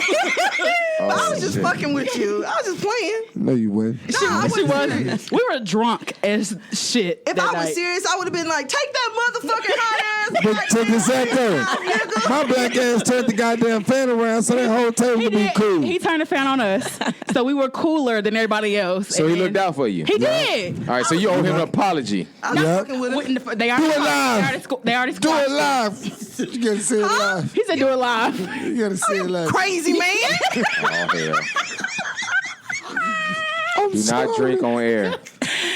But I was just fucking with you. I was just playing. No, you wouldn't. Nah, I She wasn't serious. was. We were drunk as shit. If that I was night. serious, I would have been like, take that motherfucking hot ass. But check this out though. My black ass turned the goddamn fan around so that whole table He would be did. cool. He turned the fan on us, so we were cooler than everybody else. So he And looked out for you. He did. All right, so you owe him an apology. I'm not Yep. fucking with Wait, him. They already Do it squashed- live. They already Do squashed it live. You gotta say it live. He said, "Do it live." You gotta say it live. Crazy man. Oh hell. Do not drink on air.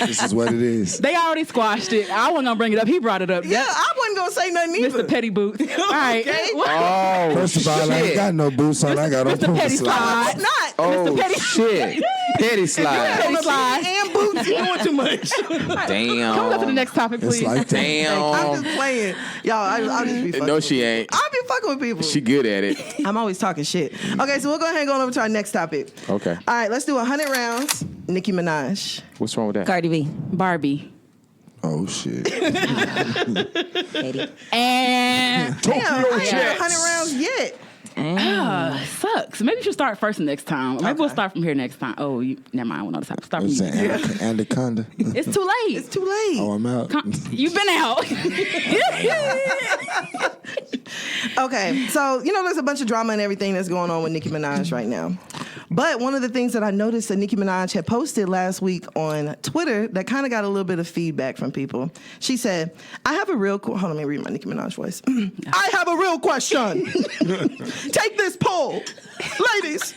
This is what it is. They already squashed it. I wasn't gonna bring it up. He brought it up. Yeah, I wasn't gonna say nothing either. Mr. Petty Boots. All right. Okay. What? Oh First of all, I ain't shit. got no boots on. I got on Mr. Petty purple slides. Slide. Not. Oh Petty- shit. Petty slide. Petty Slide. And boots, you doing too much. Damn. Can we go to the next topic, It's please? like that. I'm Damn. just playing. Y'all, I'll just be fucking No, with she people. ain't. I'll be fucking with people. She good at it. I'm always talking shit. Okay, so we'll go ahead and go over to our next topic. Okay. All right, let's do 100 rounds. Nicki Minaj. What's wrong with that? Cardi B. Barbie. Oh shit. Katie. And Damn, I ain't Jets. done 100 rounds yet. sucks. Maybe you should start first next time. Or maybe we'll start from here next time. Oh, never mind. I won't know the topic. Start I'm from here. saying anaconda. It's too late. It's too late. Oh, I'm out. You've been out. Okay, so there's a bunch of drama and everything that's going on with Nicki Minaj right now. But one of the things that I noticed that Nicki Minaj had posted last week on Twitter that kind of got a little bit of feedback from people. She said, I have a real... Hold on, let me read my Nicki Minaj voice. I have a real question. Take this poll. Ladies,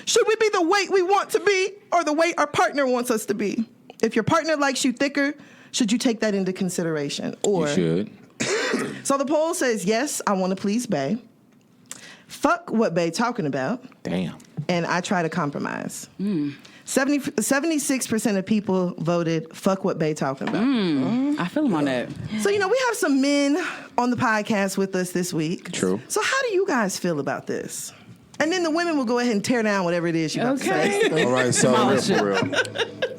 should we be the weight we want to be or the weight our partner wants us to be? If your partner likes you thicker, should you take that into consideration? Or, You should. So the poll says, yes, I want to please Bae. Fuck what Bae talking about. Damn. And I try to compromise. 76% of people voted fuck what Bae talking about. I feel him on that. So, we have some men on the podcast with us this week. True. So how do you guys feel about this? And then the women will go ahead and tear down whatever it is you have to say. All right, so For real.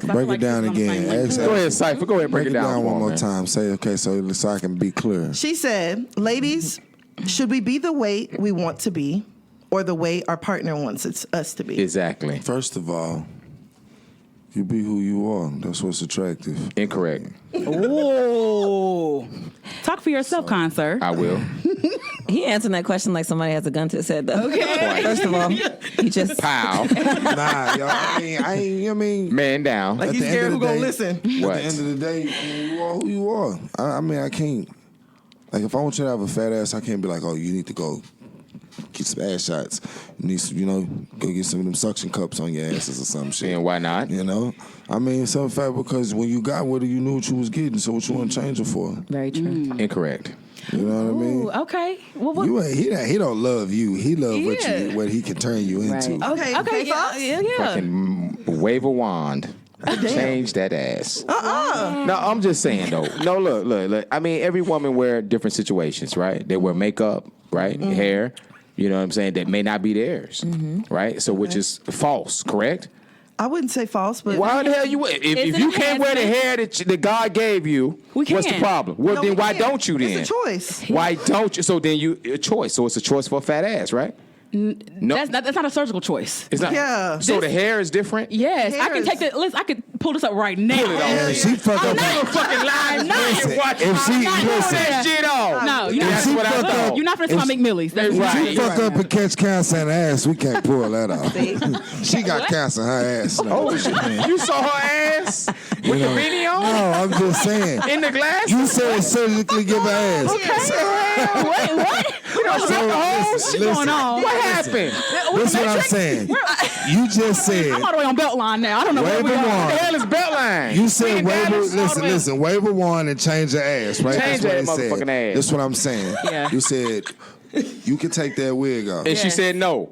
break it down again. Go ahead, Cypher. Go ahead and break it down one more man. time. Say, okay, so I can be clear. She said, ladies, should we be the weight we want to be or the way our partner wants us to be? Exactly. First of all, you be who you are. That's what's attractive. Incorrect. Ooh. Talk for yourself, Concert. I will. He answered that question like somebody has a gun to his head, though. Okay. First of all, he just... Pow. Nah, y'all. I mean, Man down. Like At he's the end scared of who the gonna day- listen. What? At the end of the day, you are who you are. I mean, I can't. Like, if I want you to have a fat ass, I can't be like, oh, you need to go get some ass shots. You need some, go get some of them suction cups on your asses or some shit. And why not? I mean, it's so fat because when you got with her, you knew what you was getting, so what you want to change her for? Very true. Incorrect. You know what I mean? Ooh, okay. Well, what? He don't love you. He love Yeah. what he can turn you into. Right. Okay, yeah, yeah. Fucking wave a wand. Change that ass. No, I'm just saying though. No, look. I mean, every woman wear different situations, right? They wear makeup, right? Hair. You know what I'm saying? That may not be theirs, right? So, which is false, correct? I wouldn't say false, but Why the hell you? If It's you an can't wear the enhancement. hair that God gave you, We what's the can. problem? Well, No, then we why can't. don't you then? It's a choice. Why don't you? So then a choice. So it's a choice for a fat ass, right? No, That's not a surgical choice. it's not. Yeah. So the hair is different. Yes, I can Hairs. take the list. I could pull this up right now. Pull it on. Yeah, she fuck up. Fucking lying. Listen, Watch if she- listen. that shit off. No, you're That's not. what I thought. You're not finna tell me McMillies. That's If right. She fuck up and catch cancer in the ass. We can't pull that off. She got cancer in her ass. now. You saw her ass with the beanie on No, I'm just saying. in the glass. You said surgically give her ass. Wait, what? You know, So, the whole listen, shit listen. going on? What happened? That's what I'm saying. You just said. I'm all the way on Beltline now. I don't know where Wave we them are. on. What the hell is Beltline? You said We wave got a, us all the way- listen, wave a wand and change your ass, right? Change That's what that he said. motherfucking ass. That's what I'm saying. Yeah. You said you can take that wig off. And she Yes. said no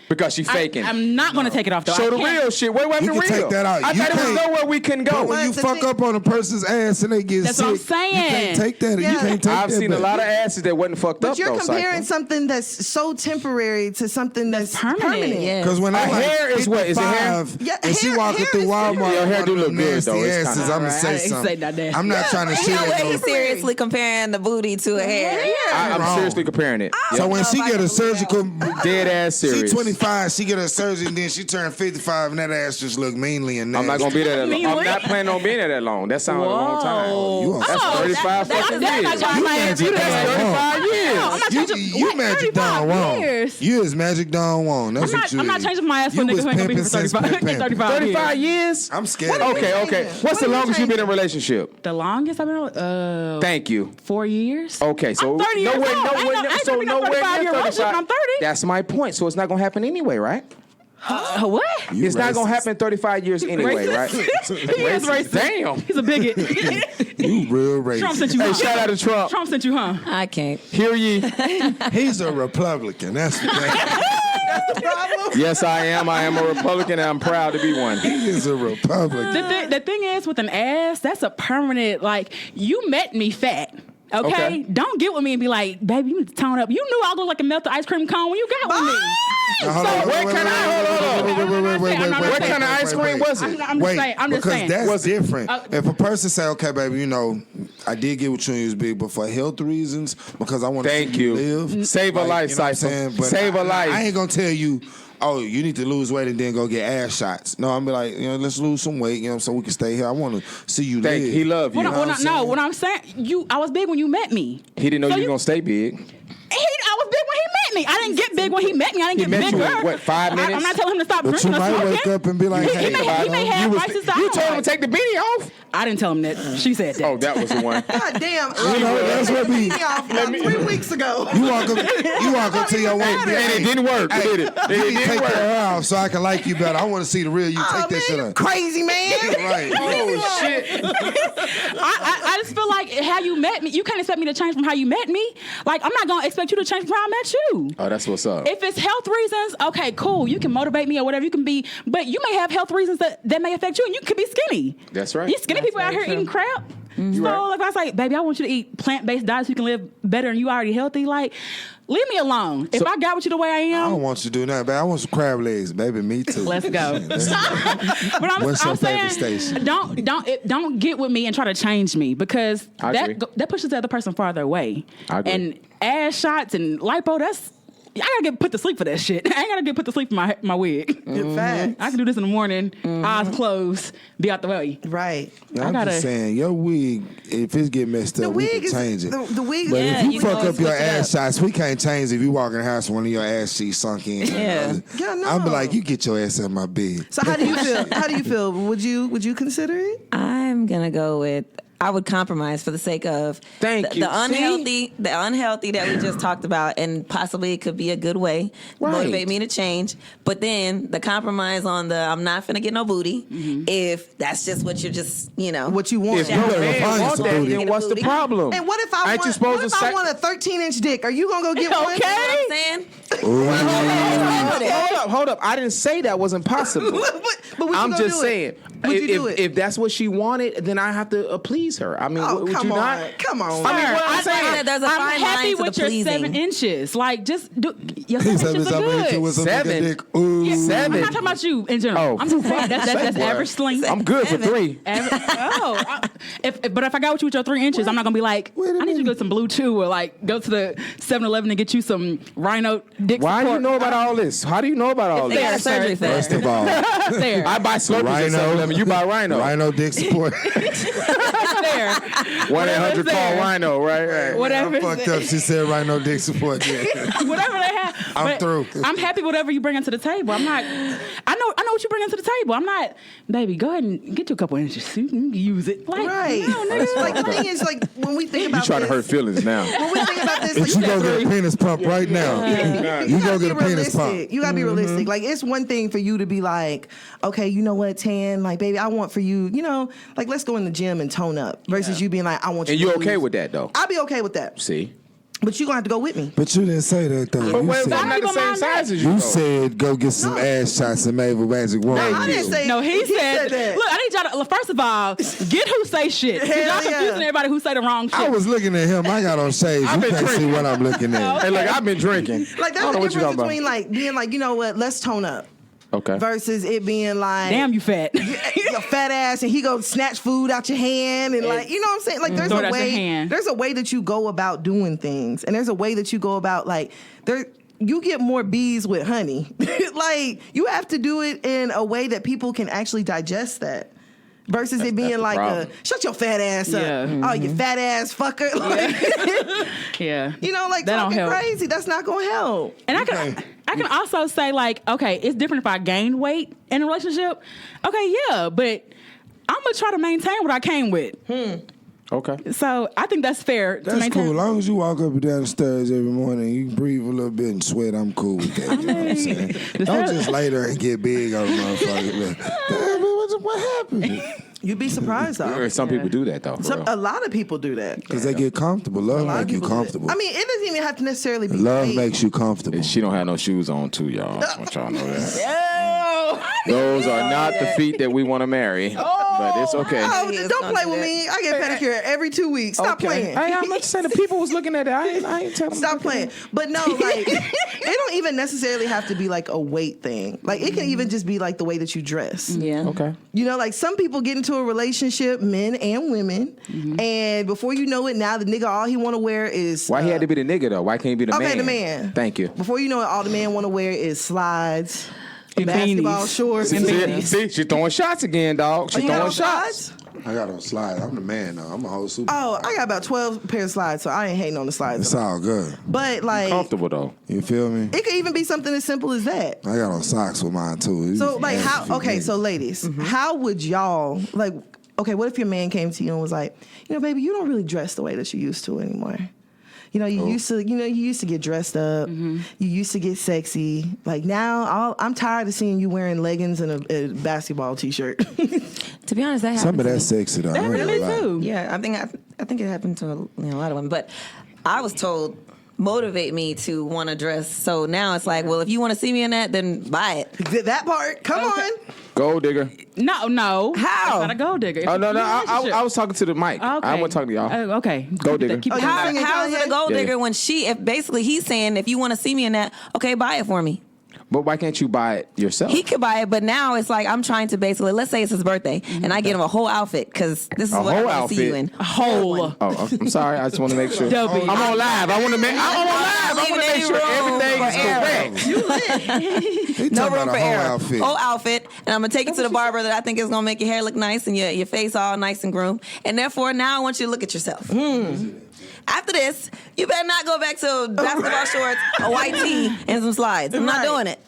because she faking. I'm not going to take it off though. Show I the can't. real shit. Wait, You the can real. take that out. I You thought it was can't. nowhere we can But go. when you the fuck thing- up on a person's ass and they get That's sick, what I'm you can't saying. take that. Yeah. You can't take I've that seen a back. lot of asses that wasn't fucked up But you're though. comparing Cypher. something that's so temporary to something that's permanent. Yeah. Because when I Her hair is what? Is it hair? 55, Yeah, and she hair- walking hair through is Walmart, different. Your hair do with look them good, nasty though. It's asses, kinda- I'm gonna Alright, say I ain't something. say not that. I'm not trying to Ain't shit no at way no. he's seriously comparing the booty to a hair. I'm wrong. seriously comparing it. So when know she if I get can a believe surgical, Dead ass she serious. 25, she get her surgery, and then she turned 55, and that ass just look meanly and nasty. I'm not gonna be there that long. I'm Meanly? not planning on being there that long. That sounds like a long time. You on That's some- 35 fucking That's years. not why I You interviewed magic her. done 35 years. No, I'm not You, changing. you what, magic 35 Don Juan. years? You is magic Don Juan. That's what you I'm not is. changing my ass for You niggas was who ain't gonna be pimping for since 35 pimping. 35 years? I'm scared. Okay. What's the What are you longest you've been in a changing? relationship? The longest I've been Thank you. 4 years. Okay, so I'm 30 years old. I ain't nowhere, gonna- I ain't so gonna be no nowhere 35 near year relationship 35. when I'm 30. That's my point. So it's not gonna happen anyway, right? What? It's not gonna racist. happen in 35 years anyway, right? He is racist. Damn. He's a bigot. You real Trump racist. sent you. Hey, huh? shout out to Trump. Trump sent you, huh? I can't. Hear ye? He's a Republican. That's the thing. Yes, I am. I am a Republican, and I'm proud to be one. He is a Republican. The thing is, with an ass, that's a permanent. Like, you met me fat. Okay? Okay. Don't get with me and be like, baby, you need to tone up. You knew I looked like a melted ice cream cone when you got with me. Now, hold on, what kind of- wait, What kind of ice cream was it? I'm just saying. I'm just because saying. that's different. Uh, If a person say, "Okay, baby, you know, I did get with you and you was big, but for health reasons, because I want to Thank see you you. live, Save a life, you know what I'm Cypher. saying? But Save a life. I ain't gonna tell you, oh, you need to lose weight and then go get ass shots. No, I'm be like, you know, let's lose some weight, you know, so we can stay here. I want to see you Thank live. He love you. What know what I'm saying? what I'm saying, I was big when you met me. He didn't know So you you- were gonna stay big. I was big when he met me. I didn't get big when he met me. I didn't He get met you bigger. in, what, 5 minutes? I'm not telling him to stop But drinking you or might smoking. wake up and be like, He hey, may have vices. You told him to take the beanie off? I didn't tell him that. She said that. Oh, that was the one. God damn. You know, that's what be. Off like 3 weeks ago. You walk up to your wife. And it didn't work, did it? You It need to take didn't work. her off so I can like you better. I want to see the real you. Oh, Take that shit man, you off. crazy man. Right. Oh, shit. I just feel like how you met me, you can't expect me to change from how you met me. Like, I'm not going to expect you to change from how I met you. Oh, that's what's up. If it's health reasons, okay, cool. You can motivate me or whatever you can be, but you may have health reasons that may affect you, and you could be skinny. That's right. You skinny people out here eating crap. So right. if I was like, baby, I want you to eat plant-based diets so you can live better and you already healthy, like, leave me alone. If I got with you the way I I am, don't want you to do nothing, babe. I want some crab legs, baby. Me too. let's go. Let's go. But What's your I'm saying, favorite station? don't get with me and try to change me, because I agree. that pushes the other person farther away. I agree. And ass shots and lipo, I gotta get put to sleep for that shit. I ain't gotta get put to sleep for my wig. Facts. I can do this in the morning, eyes closed, be out the way. Right. I'm gotta- just saying, your wig, if it get messed The up, we wig can is change it. the wig. But Yeah, if you you can fuck always up your switch it ass up. shots, we can't change if you walk in the house and one of your ass cheeks sunk in. Yeah. Yeah, no. I'm be like, you get your ass in my bed. So how do you feel? How do you feel? Would you consider it? I'm gonna go with. I would compromise for the sake of Thank you. the unhealthy that we just talked about, and possibly it could be a good way Right. motivate me to change. But then the compromise on the I'm not finna get no booty if that's just what you're just What you want? If You your better man find want some that, booty. then what's the problem? And what if I Ain't you want? supposed What if to I say- want a 13-inch dick? Are you gonna go get one? Okay. I'm saying. Hold up. I didn't say that wasn't possible. but would you I'm go just do saying, it? Would you do it? if that's what she wanted, then I have to please her. I mean, Oh, would come you on. not? Come on. I mean, what I I'm saying, think that there's a I'm fine happy line to with the your pleasing. 7 inches. Like, just do your He 7 said, inches "I'm are gonna hit you good. with some Seven. nigga dick." Ooh. Yeah, Seven. I'm not talking about you in general. Oh. I'm just saying that's average sling. I'm good for 3. But if I got with you with your 3 inches, I'm not gonna be like, Wait a I need you to minute. go to some Blue Chew or like go to the 7-Eleven and get you some Rhino dick Why do you support. know about all this? How do you know about all They got a this? surgery for First that. of all, There. I buy Slurpees at 7-Eleven. You buy Rhino. Rhino dick support. there. 1-800 there. call Rhino. Right. Whatever. I'm fucked up. She said Rhino dick support. Yeah. Whatever they have. I'm But through. I'm happy with whatever you bring into the table. I'm not. I know what you bring into the table. I'm not. Baby, go ahead and get you a couple inches. You can use it. Like, Right. no, nigga. Like the thing is, like when we think You about trying to this, hurt feelings now. when we think about this, If you go get a penis pump right now, you go gotta get a be penis pump. realistic. You gotta be realistic. Like it's one thing for you to be like, okay, you know what, Tan, like baby, I want for you, like let's go in the gym and tone up. Versus you being like, I want you. And you to okay lose. with that though? I'll be okay with that. See? But you gonna have to go with me. But you didn't say that though. But You wait, I'm said, not the same size as you. you though. said go get some ass shots and made with Magic Wand. I didn't say. No, he said that. Look, I need y'all to first of all get who say shit. 'Cause Hell y'all yeah. confusing everybody who say the wrong shit. I was looking at him. I got on shades. I've You been can't see drinking. what I'm looking at. Hey, look, I've been drinking. Like I that's don't know the what you difference talking between like being like, you know what, let's tone up. Okay. Versus it being like, Damn, you fat. your fat ass, and he go snatch food out your hand, and like, you know what I'm saying? Like, there's Throw it a out your way. hand. There's a way that you go about doing things, and there's a way that you go about like there. You get more bees with honey. Like you have to do it in a way that people can actually digest that. Versus it being the like problem. shut your fat ass up. Yeah. Oh, you fat ass fucker. Like, Yeah. like That don't talking help. crazy. That's not gonna help. And I can also say like, okay, it's different if I gain weight in a relationship. Okay, yeah, but I'm gonna try to maintain what I came with. Okay. So I think that's fair to That's maintain. cool. As long as you walk up and down the stairs every morning, you breathe a little bit and sweat, I'm cool with that. You know what I'm saying? Don't just lay there and get big on the motherfucker. Like, damn, what happened? You'd be surprised though. Some people do that though. For real. A lot of people do that. Because they get comfortable. Love A lot of make you people do that. comfortable. I mean, it doesn't even have to necessarily be Love weight. makes you comfortable. She don't have no shoes on too, y'all. I want y'all to know that. Oh, Those are not the feet that we want to marry. But it's okay. Oh, He is don't gonna play do with that. me. I get pedicure every 2 weeks. Stop playing. Hey, I'm not saying the people was looking at it. I ain't telling them. Stop playing. But no, like it don't even necessarily have to be like a weight thing. Like it can even just be like the way that you dress. Yeah. Okay. Like some people get into a relationship, men and women, and before you know it, now the nigga all he want to wear is Why he had to be the nigga though? Why can't he be the man? okay, the man. Thank you. Before you know it, all the man want to wear is slides, And basketball beanies. shorts, and beanies. See, she's throwing shots again, dog. She's You got throwing on shots. slides? I got on slides. I'm the man though. I'm a whole super. Oh, I got about 12 pair of slides, so I ain't hating on the slides. It's all good. But like, Comfortable though. You feel me? it could even be something as simple as that. I got on socks with mine too. So like, how? Okay, so ladies, how would y'all like? Okay, what if your man came to you and was like, baby, you don't really dress the way that you used to anymore. You used to get dressed up. You used to get sexy. Like now, I'm tired of seeing you wearing leggings and a basketball t-shirt. To be honest, that happened. Some of to that me. sexy though. That really too. Yeah, I think it happened to a lot of women. But I was told motivate me to want to dress. So now it's like, well, if you want to see me in that, then buy it. That part, come on. Gold digger. No. How? It's not a gold digger. Oh no, I was talking to the mic. I wasn't talking to y'all. Okay. Gold digger. Keep it you going. singing How is it a gold Yeah. digger when if basically he's saying if you want to see me in that, okay, buy it for me. But why can't you buy it yourself? He could buy it, but now it's like I'm trying to basically, let's say it's his birthday, and I get him a whole outfit because this is A what I whole want to see you in. outfit? A whole. Oh, I'm sorry. I just want to make sure. Dopey. I'm on live. I'm on live. I want to make sure everything is correct. He No talking room about for a whole error. outfit. Whole outfit, and I'm gonna take it to the barber that I think is gonna make your hair look nice and your face all nice and groomed. And therefore, now I want you to look at yourself. After this, you better not go back to basketball shorts, a white tee, and some slides. I'm not Right. doing it.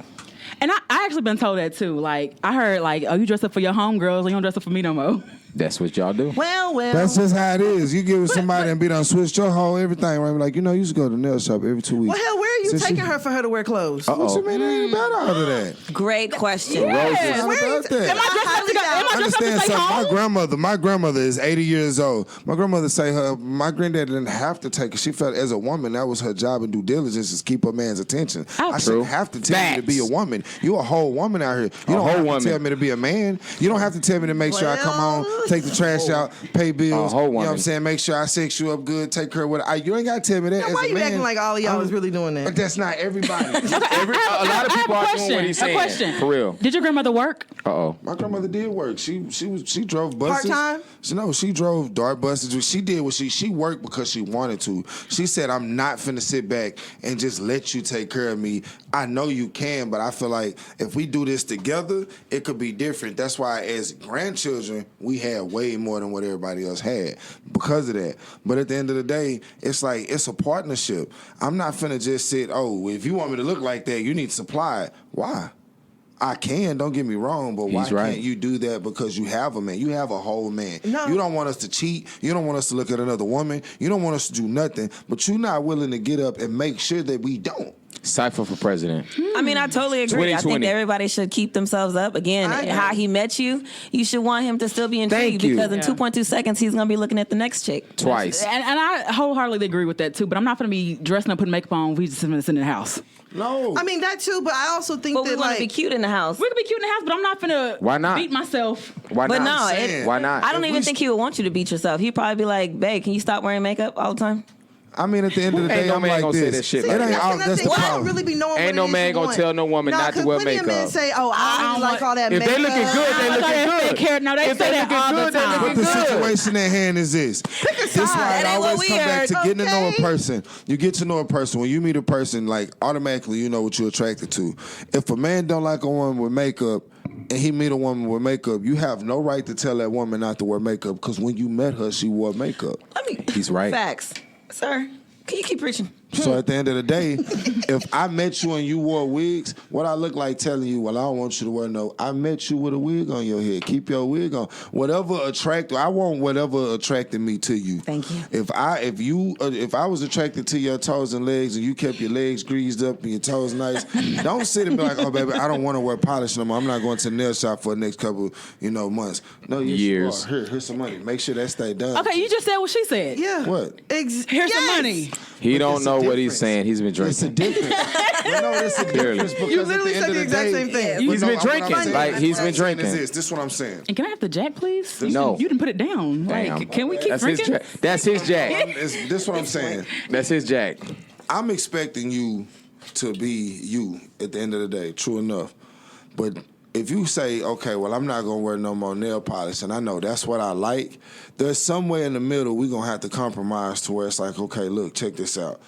And I actually been told that too. Like I heard like, oh, you dress up for your homegirls, you don't dress up for me no more. That's what y'all do. Well. That's just how it is. You get with somebody and be done switched your whole everything. Right? Like, you used to go to the nail shop every 2 weeks. Well, hell, where are you Since taking her for her to wear clothes? What you mean? It ain't about all of that. Great question. Yeah. It's not Where about that. Am I dressed up to go? Am I dressed up Understand to stay something. home? My grandmother is 80 years old. My grandmother say my granddad didn't have to take it. She felt as a woman that was her job and due diligence is keep a man's attention. Oh, I true. shouldn't have to tell you to be a Facts. woman. You a whole woman out here. You don't whole have woman. to tell me to be a man. You don't have to tell me to make sure I come home, take the trash out, pay bills. A whole You know what I'm woman. saying? Make sure I sex you up good, take care of what you ain't got to tell me that Now, as why a you man. acting like all of y'all is really doing that? But that's not everybody. A lot of people are doing what he's saying. A question. For real. Did your grandmother work? Uh-oh. My grandmother did work. She drove buses. Part-time? She drove dart buses. She did what she worked because she wanted to. She said, I'm not finna sit back and just let you take care of me. I know you can, but I feel like if we do this together, it could be different. That's why as grandchildren, we had way more than what everybody else had because of that. But at the end of the day, it's like, it's a partnership. I'm not finna just sit, if you want me to look like that, you need to supply it. Why? I can, don't get me wrong, but why He's right. can't you do that because you have a man? You have a whole man. No. You don't want us to cheat. You don't want us to look at another woman. You don't want us to do nothing, but you're not willing to get up and make sure that we don't. Cyfa for president. I mean, I totally agree. I think 2020. everybody should keep themselves up. Again, I agree. how he met you, you should want him to still be intrigued Thank you. because in Yeah. 2.2 seconds, he's going to be looking at the next chick. Twice. And I wholeheartedly agree with that too. But I'm not going to be dressing up, putting makeup on. We just gonna sit in the house. No. I mean that too, but I also think But we that want to be like cute in the house. We could be cute in the house, but I'm not gonna Why not? beat myself. Why But not? no, saying. Why not? I don't If even we think he would want you to beat yourself. He'd probably be like, babe, can you stop wearing makeup all the time? I mean, at the end of the Ain't day, no I'm man like gonna say this. that shit It like ain't that. all, that's the I don't problem. really be knowing Ain't what no it is man you gonna want. tell no woman not to 'cause wear plenty of men makeup. say, I don't like all that If makeup. they looking good, they looking good. No, they If say they that looking all good, the they time. But looking the good. situation at hand is this. This is why That it ain't what always we come back to heard. getting to know a Okay. person. You get to know a person. When you meet a person, like automatically you know what you're attracted to. If a man don't like a woman with makeup and he meet a woman with makeup, you have no right to tell that woman not to wear makeup because when you met her, she wore makeup. Let me. He's right. Facts. Sir, can you keep preaching? So at the end of the day, if I met you and you wore wigs, what I look like telling you, well, I don't want you to wear no. I met you with a wig on your head. Keep your wig on. I want whatever attracted me to you. Thank you. If I was attracted to your toes and legs and you kept your legs greased up and your toes nice, don't sit and be like, oh baby, I don't want to wear polish no more. I'm not going to the nail shop for the next couple, months. No, yes, Years. you are. Here's some money. Make sure that stay done. Okay, you just said what she said. Yeah. What? Here's some money. He But don't it's a know what he's difference. saying. He's been It's a drinking. difference. But no, it's a difference because You at literally the end said of the exact day, same thing. He's been what I'm drinking. saying- Like, he's what I'm been saying drinking. This is what I'm saying. And can I have the jack, please? No. You didn't put it down. Damn. Like, can we keep That's his drinking? jack. That's his jack. This is what I'm saying. That's his jack. I'm expecting you to be you at the end of the day, true enough. But if you say, okay, well, I'm not going to wear no more nail polish, and I know that's what I like, there's somewhere in the middle we're going to have to compromise to where it's like, okay, look, check this out.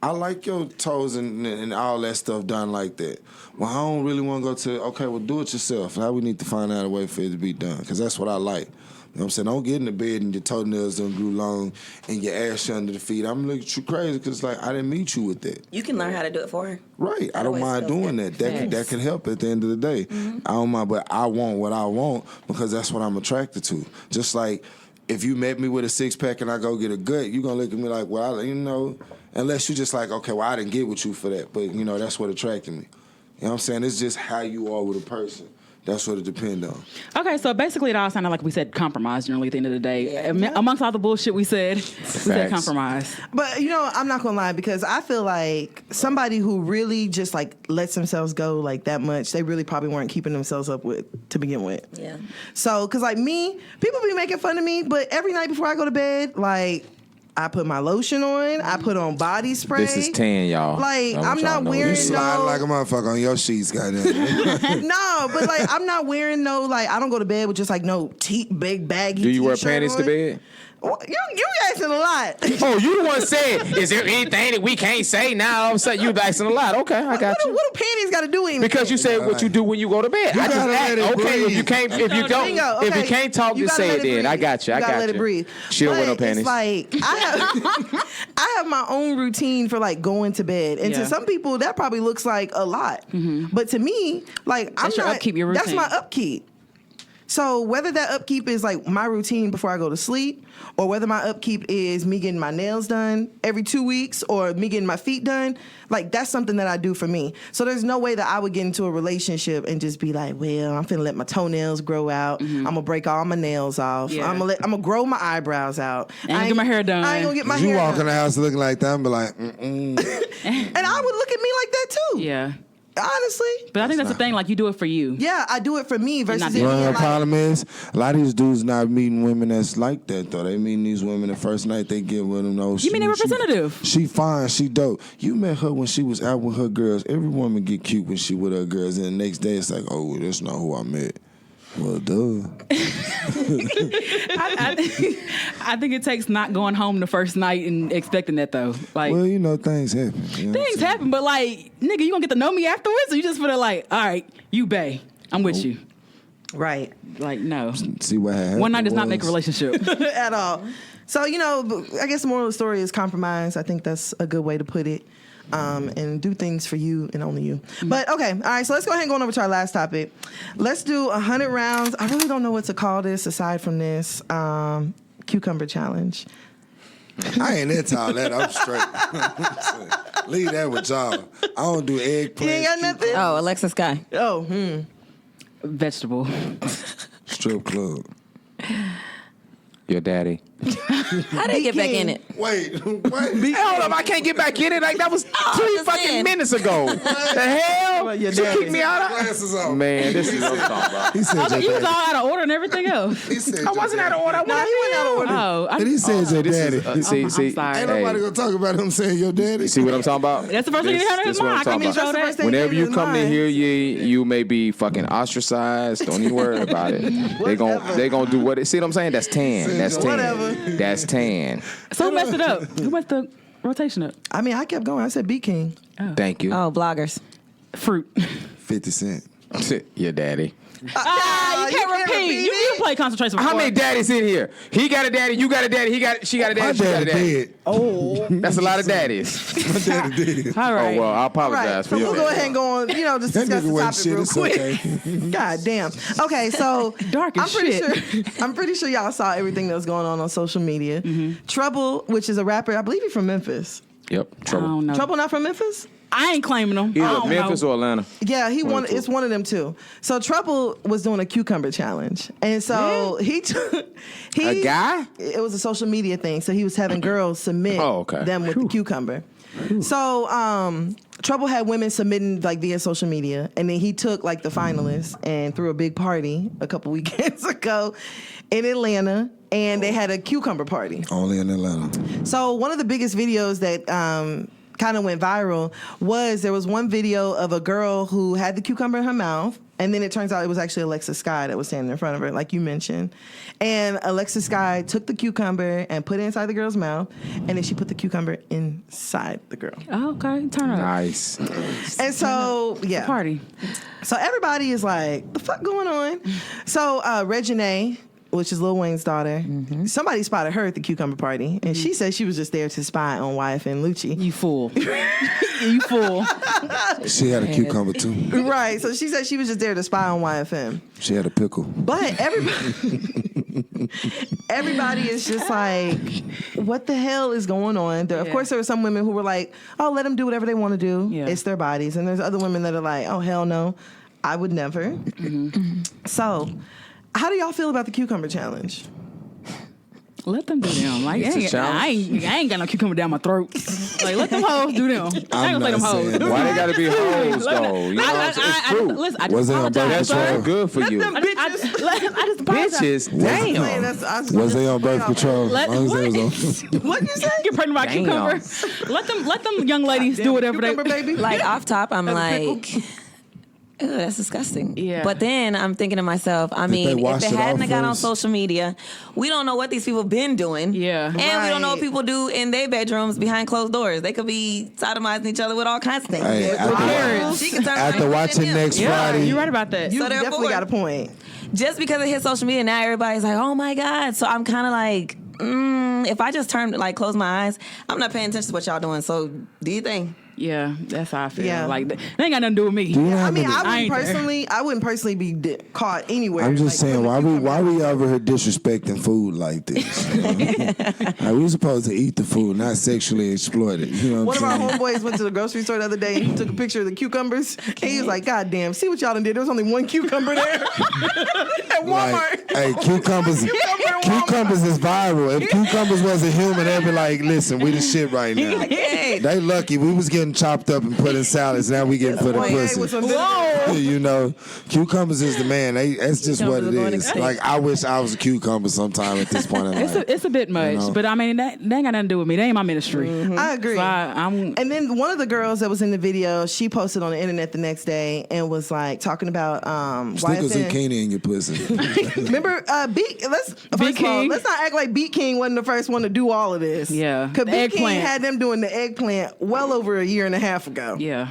I like your toes and all that stuff done like that. Well, I don't really want to go to, okay, well, do it yourself. Now we need to find out a way for it to be done because that's what I like. You know what I'm saying? Don't get in the bed and your toenails done grew long and your ass under the feet. I'm looking at you crazy because like I didn't meet you with that. You can learn how to do it for her. Right. I don't mind doing that. That can help at the end of the day. I don't mind, but I want what I want because that's what I'm attracted to. Just like if you met me with a 6-pack and I go get a gut, you gonna look at me like, well, unless you just like, okay, well, I didn't get with you for that. But that's what attracted me. You know what I'm saying? It's just how you are with a person. That's what it depends on. Okay, so basically it all sounded like we said compromise generally at the end of the day. Yeah. Amongst all the bullshit we said compromise. But, I'm not going to lie because I feel like somebody who really just like lets themselves go like that much, they really probably weren't keeping themselves up with to begin with. Yeah. So, because like me, people be making fun of me, but every night before I go to bed, like, I put my lotion on. I put on body spray. This is 10, y'all. Like, I'm not wearing You slide like a motherfucker on your sheets, goddamn. No, but like, I'm not wearing I don't go to bed with just like no big baggy. Do you wear t-shirt panties on. to bed? You asking a lot. Oh, you the one said, is there anything that we can't say now? All of a sudden, you asking a lot. Okay, I got you. What do panties got to do with anything? Because you said what you do when you go to bed. You I just gotta let it okay, breathe. if you can't talk, You just gotta say let it then. breathe. I got you. You gotta let it breathe. She don't wear no But panties. It's like I have my own routine for like going to bed, and to some people that probably looks like a lot, but to me, like That's your upkeep, your That's routine. my upkeep. So whether that upkeep is like my routine before I go to sleep, or whether my upkeep is me getting my nails done every 2 weeks, or me getting my feet done, like that's something that I do for me. So there's no way that I would get into a relationship and just be like, well, I'm finna let my toenails grow out. I'm gonna break all my nails off. Yeah. I'm gonna grow my eyebrows out. And get my hair done. I ain't gonna get my You hair walk in done. the house looking like that and be like, And I would look at me like that too. Yeah. Honestly. But I think that's the thing, like you do it for you. Yeah, I do it for me versus not it being doing the like, problem is, a lot of these dudes not meeting women that's like that, though. They meeting these women the first night they get with them. You mean they're representative? She fine, she dope. You met her when she was out with her girls. Every woman get cute when she with her girls, and the next day it's like, oh, that's not who I met. Well, duh. I think it takes not going home the first night and expecting that though. Like, Well, things happen. You know things happen, but like, nigga, you gonna get to know me afterwards, or you just feel like, all right, you bae, I'm with you. right. Like, no. See what happened. One night does not make a relationship. At all. So, I guess the moral of the story is compromise. I think that's a good way to put it. And do things for you and only you. But okay, all right, so let's go ahead and go on over to our last topic. Let's do 100 rounds. I really don't know what to call this aside from this cucumber challenge. I ain't into all that. I'm straight. Leave that with y'all. I don't do eggplant. You ain't got nothing? Oh, Alexis Guy. Oh, Vegetable. Strip club. Your daddy. How did he get back in it? Wait. Hey, hold up, I can't get back in it. Like that was 3 just fucking saying. minutes ago. The hell? your She daddy. kicked me out of. Glasses on. Man, this is what I'm talking about. He said You your was daddy. all out of order and everything else. He said I wasn't out of order. no, he went out of order. Oh, And he said your This daddy. is, see, I'm sorry. Ain't nobody gonna talk about him saying your daddy. see what I'm talking about? That's the first thing you heard in his This what I'm mind. I talking can't about. show That's the that. first thing Whenever came you to come to mind. hear you may be fucking ostracized. Don't even worry about it. They gonna do what it. See what I'm saying? That's 10. That's 10. Whatever. That's 10. So who messed it up? Who messed the rotation up? I mean, I kept going. I said B King. Thank you. Oh, bloggers. Fruit. 50 Cent. Your daddy. You can't repeat. You play concentration before. How many daddies in here? He got a daddy. You got a daddy. She got a My daddy. She got a daddy daddy. dead. Oh. That's a lot of daddies. My daddy dead. All right. Oh well, I All apologize right, for so your we'll go ahead and go on, just That discuss nigga the wasn't topic shit. real It's quick. okay. God damn. Okay, so Dark as shit. I'm pretty sure y'all saw everything that was going on social media. Trouble, which is a rapper, I believe he's from Memphis. Yep. I Trouble. don't know. Trouble not from Memphis? I ain't claiming them. I Either don't Memphis know. or Atlanta. Yeah, One of the it's two. one of them too. So Trouble was doing a cucumber challenge. And so he A guy? It was a social media thing. So he was having girls submit them with the cucumber. So Trouble had women submitting like via social media, and then he took like the finalists and threw a big party a couple weekends ago in Atlanta, and they had a cucumber party. Only in Atlanta. So one of the biggest videos that kind of went viral was there was one video of a girl who had the cucumber in her mouth, and then it turns out it was actually Alexis Sky that was standing in front of her, like you mentioned. And Alexis Sky took the cucumber and put it inside the girl's mouth, and then she put the cucumber inside the girl. Oh, okay, turn up. Nice. And so, yeah. Party. So everybody is like, the fuck going on? So Reginae which is Lil Wayne's daughter, somebody spotted her at the cucumber party, and she said she was just there to spy on YFN Lucci. You fool. You fool. She had a cucumber too. Right, so she said she was just there to spy on YFM. She had a pickle. But everybody is just like, what the hell is going on? Of course, there were some women who were like, oh, let them do whatever they want to do. Yeah. It's their bodies. And there's other women that are like, oh, hell no, I would never. So, how do y'all feel about the cucumber challenge? Let them do them. Like, It's a challenge. I ain't got no cucumber down my throat. Like, let them hoes do them. I ain't gonna say them hoes. Why they gotta be hoes though? You know, it's fruit. Listen, I Was just it on apologize, birth That's sir. not good for you. them I just apologize. Bitches, Man, damn. Was they on birth control? Let- Long as they what? was on- What'd you say? Get pregnant by Damn. cucumber. Let them young ladies do whatever Cucumber, they. baby. Like off top, I'm As a like, ew, that's disgusting. Yeah. But then I'm thinking to myself, I they mean, if wash it it off hadn't got on first? social media, we don't know what these people been doing. Yeah. And we don't know what Right. people do in their bedrooms behind closed doors. They could be sodomizing each other with all kinds of things. Hey, She can turn after around watching and next Yeah, Friday, you're right about that. You So therefore- definitely got a point. just because it hit social media, now everybody's like, oh my God. So I'm kind of like, if I just close my eyes, I'm not paying attention to what y'all doing. So do you think? Yeah, that's how I feel. Yeah. Like, they ain't got nothing to do with me. do you I have mean, any- I ain't there. wouldn't personally be caught anywhere. I'm just like, saying, putting a why cucumber we over here disrespecting food like this? You know? Like, we supposed to eat the food, not sexually exploit it. You know One what of I'm our saying? homeboys went to the grocery store the other day and he took a picture of the cucumbers. And he was like, God damn, see what y'all done did. There was only one cucumber there at Walmart. Like, hey, cucumbers, cucumbers is viral. If cucumbers wasn't human, they'd be like, listen, we the shit right now. Hey. They lucky. We was getting chopped up and put in salads. Now we getting put in Boy, with pussy. some vinegar. You know, cucumbers is the man. That's just what it Cucumbers are going is. extinct. Like, I wish I was a cucumber sometime at this point in life. It's a bit much, know? but I mean that ain't got nothing to do with me. That ain't my ministry. I agree. So I'm And then one of the girls that was in the video, she posted on the internet the next day and was like talking about Stick a YFN. zucchini in your pussy. Remember, Beat? First of all, King. let's not act like Beat King wasn't the first one to do all of this. Yeah. because The Beat King eggplant. had them doing the eggplant well over a year and a half ago. yeah.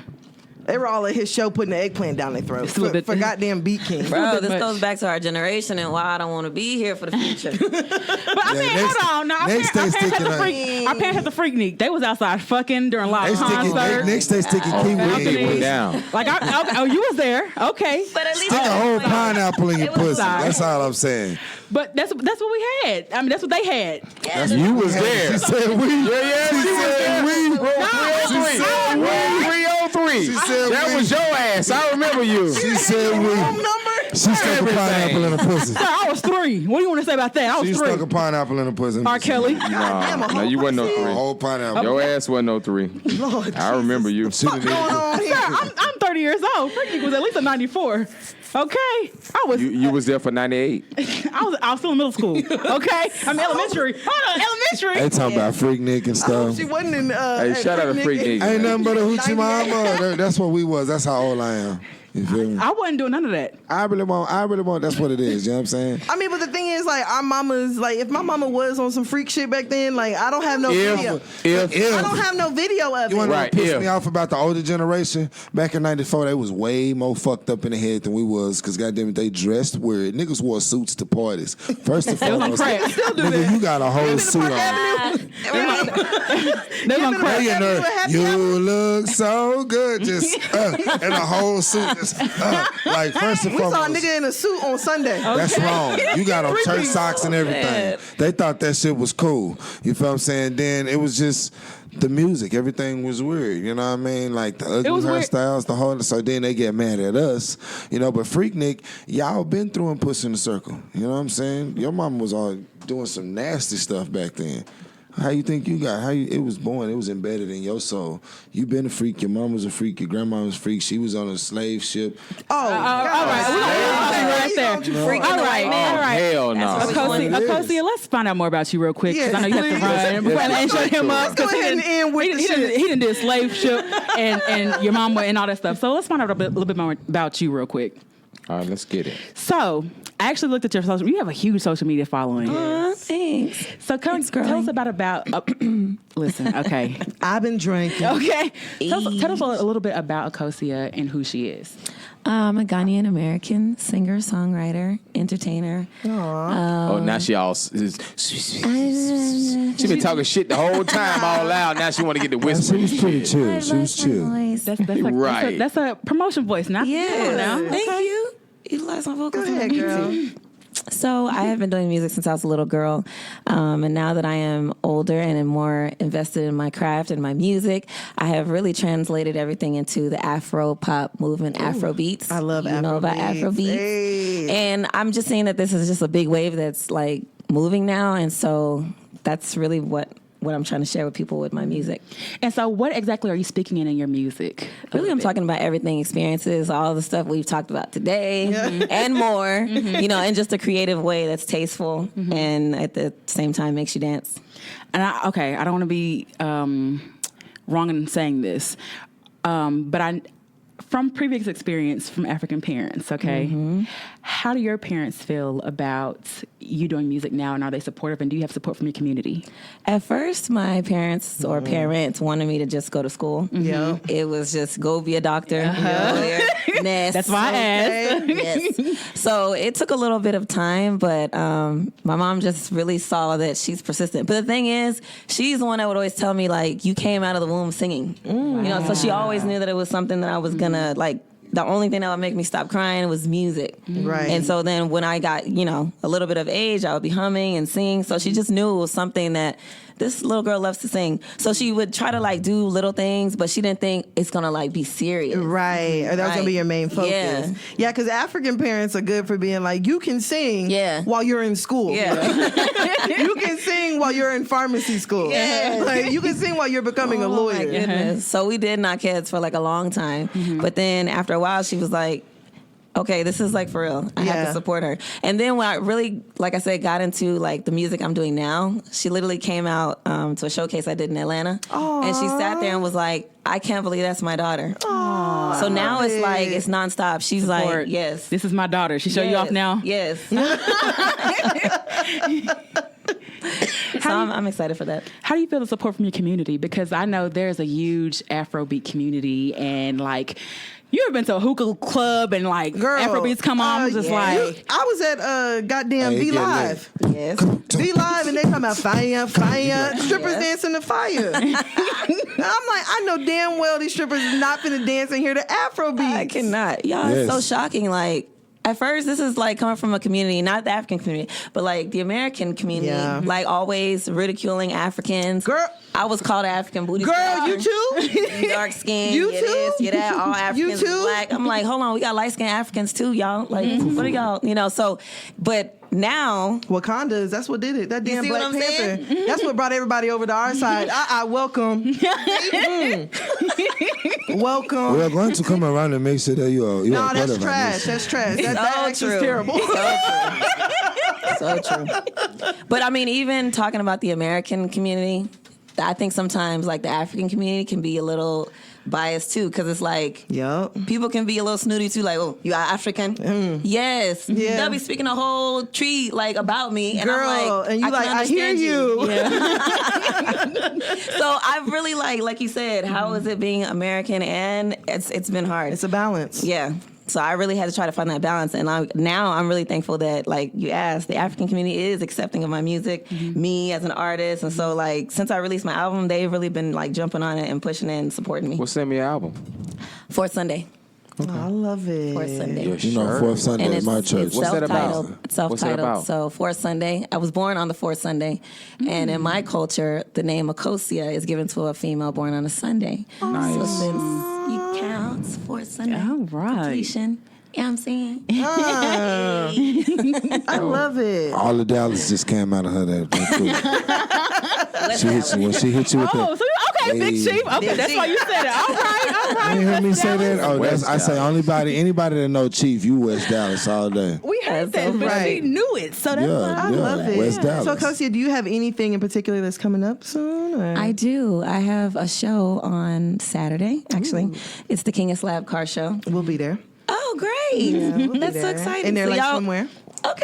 They were all at his show putting the eggplant down their throat It's a little bit- for goddamn Beat King. Bro, bit this much. goes back to our generation and why I don't want to be here for the future. But I Yeah, mean, next- hold on. Now, next our they parents had sticking the on- freak. Our parents had the freaknik. They was outside fucking during live concerts. Next they sticking kiwi in balcony. your pussy. Down. Like, oh, you was there. Okay. But at least Stick a whole pineapple in your It was pussy. sorry. That's all I'm saying. But that's what we had. I mean, that's what they had. You was there. She said we. Yeah, She said we. She said we. 303. She said That we. was your ass. I remember you. She said we. She stuck a Everything. pineapple in her pussy. Sir, I was 3. What do you want to say about that? I was She 3. stuck a pineapple in her pussy. R. Kelly. Damn, a No, whole you wasn't no pussy? A 3. whole pineapple. Your ass wasn't no 3. Lord, I remember you. what's going on Sir, here? I'm 30 years old. Freaknik was at least a 94. Okay. I was You was there for 98. I was still in middle school. Okay. I'm elementary. Hold on, elementary. They talking about Freaknik and stuff. She wasn't in. Hey, shout out to Freaknik. Ain't nothing but a hoochie 98. mama. That's what we was. That's how old I am. You feel me? I wasn't doing none of that. I really want. That's what it is. You know what I'm saying? I mean, but the thing is, like, our mamas, like, if my mama was on some freak shit back then, like, I don't have no video. I don't have no video of You want it. to Right, piss yeah. me off about the older generation? Back in '94, they was way more fucked up in the head than we was. Cause goddamn it, they dressed weird. Niggas wore suits to parties. First and They was on foremost, crack. Still do nigga, that. you got a whole suit on. They was on Give crack. it Hey, Happy nerd, Happy you Happy. look so good, just in a whole suit. Just, like first and We saw a foremost, nigga in a suit on Sunday. that's wrong. You got on church socks and everything. Man. They thought that shit was cool. You feel what I'm saying? Then it was just the music. Everything was weird. You know what I mean? Like the ugly was weird. hairstyles, the whole. So then they get mad at us. You know, but Freaknik, y'all been through and Puss in the Circle. You know what I'm saying? Your mom was all doing some nasty stuff back then. How you think you got? It was born? It was embedded in your soul. You been a freak. Your mom was a freak. Your grandma was a freak. She was on a slave ship. Oh, all right. We're gonna right there. Freak in the white man. All right. Hell no. That's what we want. Aakosya, let's find out more about you real quick because Yes, I know you have to please. run before and shut him up. Let's go ahead and end with the shit. He didn't do a slave ship and your mama and all that stuff. So let's find out a little bit more about you real quick. All right, let's get it. So, I actually looked at your social. You have a huge social media following. Thanks. So tell us about. Listen, okay. I've been drinking. Okay. Tell us a little bit about Aakosya and who she is. I'm a Ghanaian American singer, songwriter, entertainer. Now she all she been talking shit the whole time all loud. Now she want to get the whisper. She was pretty chill. She was chill. That's like, Right. That's a promotion voice, not Yeah. Thank you. Utilize my vocals. Go ahead, girl. So I have been doing music since I was a little girl, and now that I am older and am more invested in my craft and my music, I have really translated everything into the Afro pop movement, Afro beats. I love Afro know about Afro beats, hey. and I'm just saying that this is just a big wave that's like moving now, and so that's really what I'm trying to share with people with my music. And so what exactly are you speaking in your music? Really, I'm talking about everything, experiences, all the stuff we've talked about today and more, in just a creative way that's tasteful and at the same time makes you dance. And I don't want to be wrong in saying this, but from previous experience from African parents, how do your parents feel about you doing music now, and are they supportive, and do you have support from your community? At first, my parents or parents wanted me to just go to school. Yeah. It was just go be a doctor. That's why I asked. Yes. So it took a little bit of time, but my mom just really saw that she's persistent. But the thing is, she's the one that would always tell me, like, you came out of the womb singing. So she always knew that it was something that I was gonna like. The only thing that would make me stop crying was music. Right. And so then when I got, a little bit of age, I would be humming and sing. So she just knew it was something that this little girl loves to sing. So she would try to like do little things, but she didn't think it's gonna like be serious. Right. Or that was going to be your main focus. Yeah, because African parents are good for being like, you can sing while you're in school. Yeah. You can sing while you're in pharmacy school. Yeah. Like, you can sing while you're becoming a lawyer. My goodness. So we did knock heads for like a long time. But then after a while, she was like, okay, this is like for real. I have to support her. And then when I really, like I said, got into like the music I'm doing now, she literally came out to a showcase I did in Atlanta. Aww. And she sat there and was like, I can't believe that's my daughter. Aww, so now it's like, it's nonstop. She's like, yes. This is my daughter. She show you off now? Yes. So I'm excited for that. How do you feel the support from your community? Because I know there's a huge Afrobeat community, and like, you ever been to a hookah club and like Afrobeats come on? Just like, I was at goddamn V Live. Yes. V Live, and they talking about fire, strippers dancing to fire. I'm like, I know damn well these strippers is not finna dance and hear the Afrobeats. I cannot. Y'all, it's so shocking. Like, at first, this is like coming from a community, not the African community, but like the American community, like always ridiculing Africans. Girl, I was called African booty. Girl, you too? Dark skin. You you too? This, you that. All Africans You too? is black. I'm like, hold on, we got light skinned Africans too, y'all. Like, what are y'all? So, but now Wakanda, that's what did it. That damn see Black what I'm Panther. saying? That's what brought everybody over to our side. Welcome. Welcome. We are going to come around and make sure that you are. No, that's trash. That's trash. That true. is terrible. So true. But I mean, even talking about the American community, I think sometimes like the African community can be a little biased too, because it's like people can be a little snooty too, like, oh, you are African? Yes. Yeah. They'll be speaking a whole tree like about me, and Girl, I'm like, and you like, I hear you. So I've really like you said, how is it being American? And it's been hard. It's a balance. Yeah. So I really had to try to find that balance, and now I'm really thankful that, like you asked, the African community is accepting of my music, me as an artist, and so like since I released my album, they've really been like jumping on it and pushing it and supporting me. What's the name of your album? Fourth Sunday. Oh, I love it. Fourth Sunday. Fourth Sunday And is my church. It's What's that about? self-titled. It's self-titled. What's that about? So Fourth Sunday. I was born on the fourth Sunday, and in my culture, the name Aakosya is given to a female born on a Sunday. Nice. So since you count Fourth Sunday, All right. completion. You know what I'm saying? I love it. All the Dallas just came out of her. That she hit you when she hit you with that. so Big Chief. Okay, that's why you said it. All right. You hear me say that? Oh, West I say anybody that know Chief, you West Dallas all day. We heard That's that, so but right. she knew it, so that's why. I love it. West Dallas. So, Aakosya, do you have anything in particular that's coming up soon? Or? I do. I have a show on Saturday, actually. Ooh. It's the King of Slab Car Show. We'll be there. Oh, great. Yeah, we'll be That's so there. exciting. And they're So like y'all- somewhere. Okay.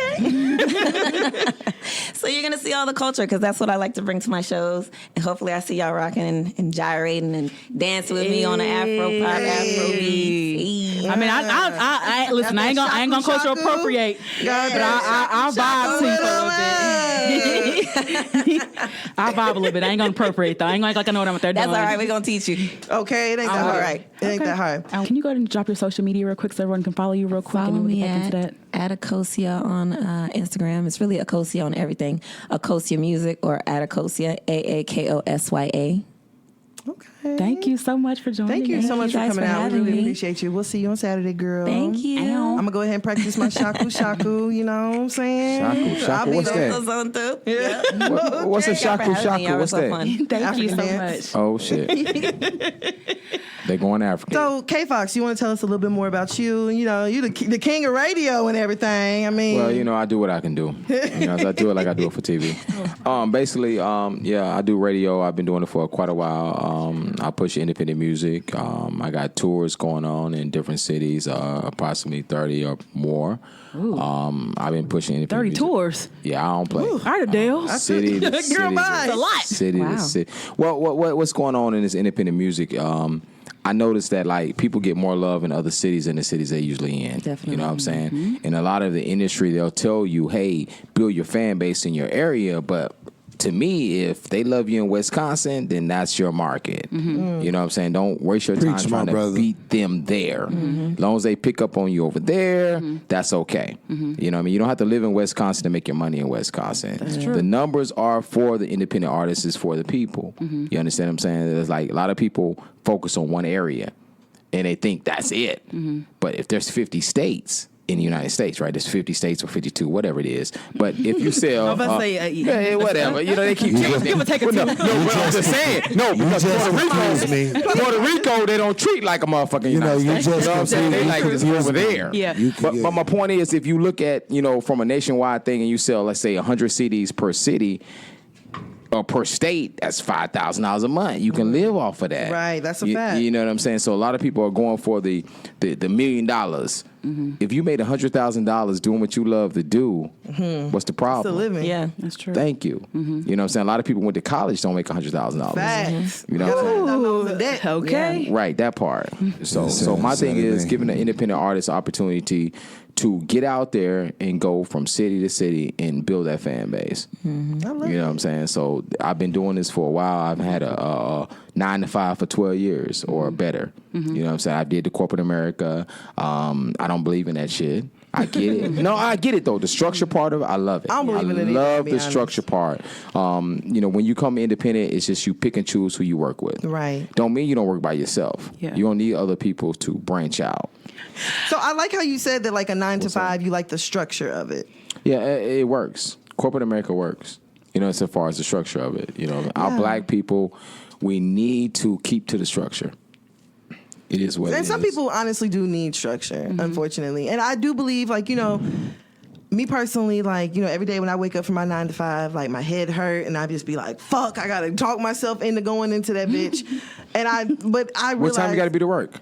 So you're gonna see all the culture because that's what I like to bring to my shows, and hopefully I see y'all rocking and gyrating and dancing with me on an Afro pop, Afro beat. I mean, I listen. I ain't gonna culture appropriate, but I'll vibe to you for a little bit. I'll vibe a little bit. I ain't gonna appropriate though. I ain't gonna act like I know what I'm doing. That's all right. We're gonna teach you. Okay, it ain't that hard. Right. It ain't that hard. Can you go ahead and drop your social media real quick so everyone can follow you real quick? Follow and we'll me get back into that. at Aakosya on Instagram. It's really Aakosya on everything. Aakosya Music or Aakosya, Aakosya. Okay. Thank you so much for joining. Thank you so much for guys coming for out. We having really me. appreciate you. We'll see you on Saturday, girl. Thank you. I'm gonna go ahead and practice my shaku. You know what I'm saying? Shaku, what's that? What's a shaku? What's that? Thank you so dance. much. Oh shit. They going African. So, K-Fox, you want to tell us a little bit more about you? You know, you the king of radio and everything. I mean, Well, you know, I do what I can do. You know, I do it like I do it for TV. Basically, I do radio. I've been doing it for quite a while. I push independent music. I got tours going on in different cities, approximately 30 or more. I've been pushing independent 30 music. tours. Yeah, I don't play. All right, Adele. City to city. Girl, bye. That's a lot. City Wow. to city. Well, what's going on in this independent music? I noticed that like people get more love in other cities than the cities they're usually in. Definitely. You know what I'm saying? In a lot of the industry, they'll tell you, hey, build your fan base in your area, but to me, if they love you in Wisconsin, then that's your market. You know what I'm saying? Don't waste your time Preach, my trying to brother. beat them there. As long as they pick up on you over there, that's okay. You know what I mean? You don't have to live in Wisconsin to make your money in Wisconsin. That's true. The numbers are for the independent artists, is for the people. You understand what I'm saying? There's like a lot of people focus on one area and they think that's it. But if there's 50 states in the United States, right? There's 50 states or 52, whatever it is. But if you sell, I'm about to say, yeah, whatever. You know, they keep changing. Give or take a Well, two. no, but I'm just saying. No, because Puerto Rico, they don't treat like a motherfucking United you States. just You know what I'm saying? They like confused just over me. there. Yeah. But my point is, if you look at, you know, from a nationwide thing and you sell, let's say, 100 CDs per city, or per state, that's $5,000 a month. You can live off of that. Right, that's a fact. You know what I'm saying? So a lot of people are going for the $1 million. If you made $100,000 doing what you love to do, what's the problem? still living. Yeah. That's true. Thank you. You know what I'm saying? A lot of people went to college don't make $100,000. Facts. You know what I'm saying? That. Okay. Right, that part. So That's my sad thing is thing. giving an independent artist opportunity to get out there and go from city to city and build that fan base. I love You know what I'm saying? So I've been doing this for a while. I've had a 9 to 5 for 12 years or better. You know what I'm saying? I did the corporate America. I don't believe in that shit. I get it. No, I get it though. The structure part of it, I love it. I don't believe in it either, love to be the honest. structure part. You know, when you come independent, it's just you pick and choose who you work with. Right. Don't mean you don't work by yourself. Yeah. You don't need other people to branch out. So I like how you said that like a 9 to 5, you like the structure of it. Yeah, it works. Corporate America works. You know, so far as the structure of it. You know, our Yeah. black people, we need to keep to the structure. It is what it is. And some people honestly do need structure, unfortunately. And I do believe, like, you know, me personally, like, you know, every day when I wake up from my 9 to 5, like my head hurt and I just be like, fuck, I gotta talk myself into going into that bitch. But I realize What time you got to be to work?